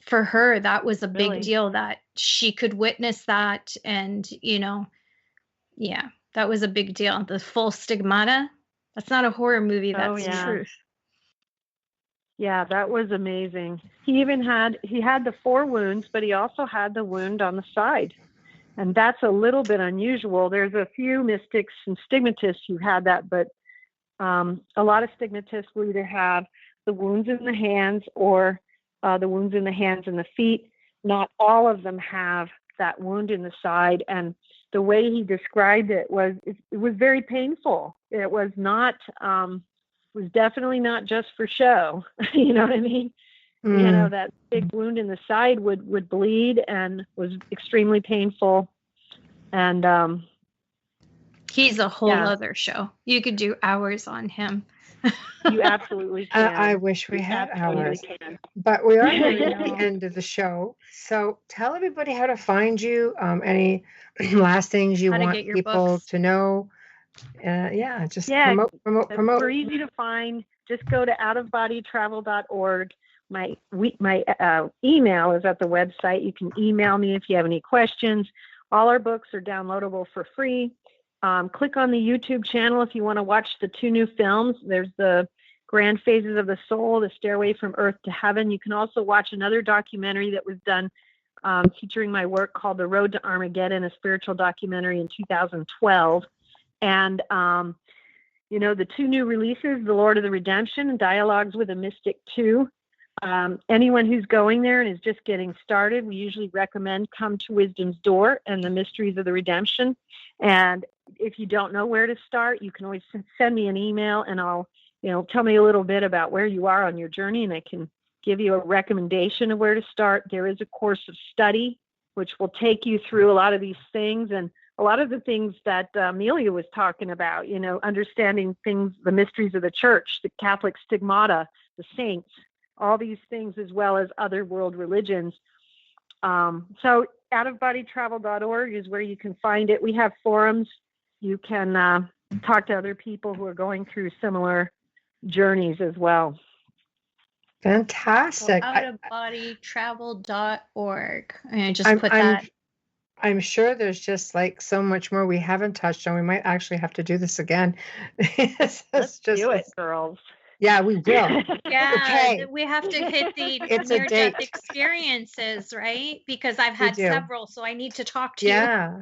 for her, that was a big deal that she could witness that. And, that was a big deal. The full stigmata. That's not a horror movie. That's the truth. Yeah, that was amazing. He had the 4 wounds, but he also had the wound on the side. And that's a little bit unusual. There's a few mystics and stigmatists who had that, but a lot of stigmatists will either have the wounds in the hands or the wounds in the hands and the feet. Not all of them have that wound in the side. And the way he described it was very painful. It was not, was definitely not just for show. You know what I mean? That big wound in the side would bleed and was extremely painful. And, he's a whole other show. You could do hours on him. You absolutely can. I wish we had hours. But we are nearing the end of the show. So tell everybody how to find you. Any last things you want people books to know. Promote. We're easy to find. Just go to outofbodytravel.org. My email is at the website. You can email me if you have any questions. All our books are downloadable for free. Click on the YouTube channel if you want to watch the 2 new films. There's the Grand Phases of the Soul, The Stairway from Earth to Heaven. You can also watch another documentary that was done featuring my work called The Road to Armageddon, a spiritual documentary in 2012. And, the 2 new releases, The Lord of the Redemption and Dialogues with a Mystic 2. Anyone who's going there and is just getting started, we usually recommend Come to Wisdom's Door and the Mysteries of the Redemption. And if you don't know where to start, you can always send me an email and I'll, tell me a little bit about where you are on your journey and I can give you a recommendation of where to start. There is a course of study, which will take you through a lot of these things and a lot of the things that Amelia was talking about, understanding things, the mysteries of the church, the Catholic stigmata, the saints, all these things, as well as other world religions. So outofbodytravel.org is where you can find it. We have forums. You can talk to other people who are going through similar journeys as well. Fantastic. Outofbodytravel.org. And I just put that. I'm sure there's just like so much more we haven't touched on. We might actually have to do this again. Let's do it, girls. Yeah, we will. Yeah, okay. We have to hit the near-death experiences, right? Because I've had several, so I need to talk to you. Yeah.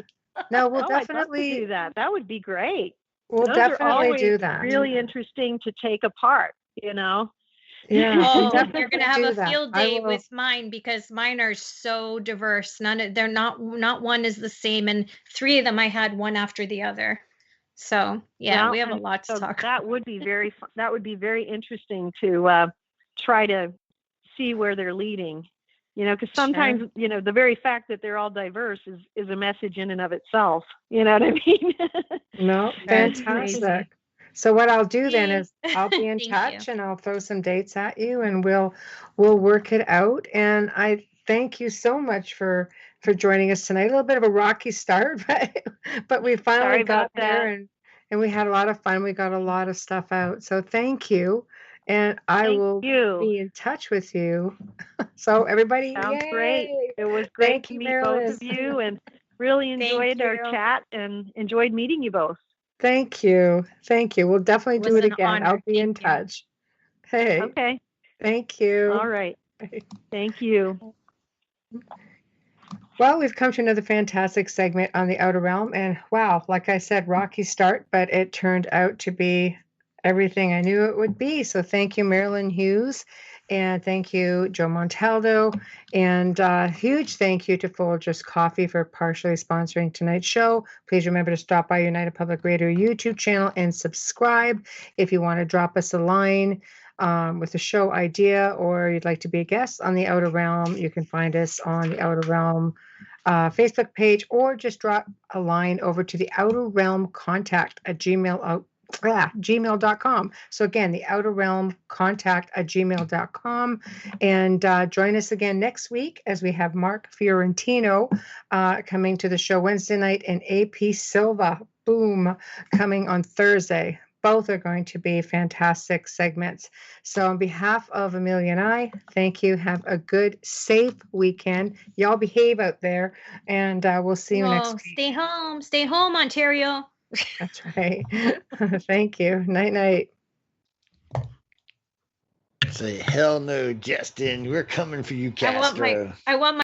No, we'll definitely I'd love to do that. That would be great. We'll definitely do that. Really interesting to take apart, Yeah. Oh, you're gonna have a field day with mine because mine are so diverse. They're not one is the same, and 3 of them I had one after the other. So we have a lot to talk. That would be very fun. That would be very interesting to try to see where they're leading. Because sometimes the very fact that they're all diverse is a message in and of itself. You know what I mean? No, fantastic. So what I'll do then is I'll be in touch and I'll throw some dates at you and we'll work it out. And I thank you so much for joining us tonight. A little bit of a rocky start, but we finally got there and we had a lot of fun. We got a lot of stuff out. So thank you. And I will be in touch with you. So everybody, sounds great. It was great to meet both of you and Really enjoyed our you. chat and enjoyed meeting you both. Thank you. Thank you. We'll definitely It do was it an again. honor. I'll be in Thank you. touch. Hey, Okay. thank you. All right. Thank you. Well, we've come to another fantastic segment on the Outer Realm. And wow, like I said, rocky start, but it turned out to be everything I knew it would be. So thank you, Marilynn Hughes. And thank you, Joe Montaldo. And huge thank you to Folgers Coffee for partially sponsoring tonight's show. Please remember to stop by United Public Radio YouTube channel and subscribe. If you want to drop us a line with a show idea or you'd like to be a guest on the Outer Realm, you can find us on the Outer Realm Facebook page, or just drop a line over to the Outer Realm contact at gmail.com. So again, the Outer Realm contact at gmail.com. And join us again next week as we have Mark Fiorentino coming to the show Wednesday night and AP Silva, boom, coming on Thursday. Both are going to be fantastic segments. So on behalf of Amelia and I, thank you. Have a good, safe weekend. Y'all behave out there, and we'll see you next week. Stay home. Stay home, Ontario. That's right. Thank you. Night, night. Say, hell no, Justin. We're coming for you, Castro. I want my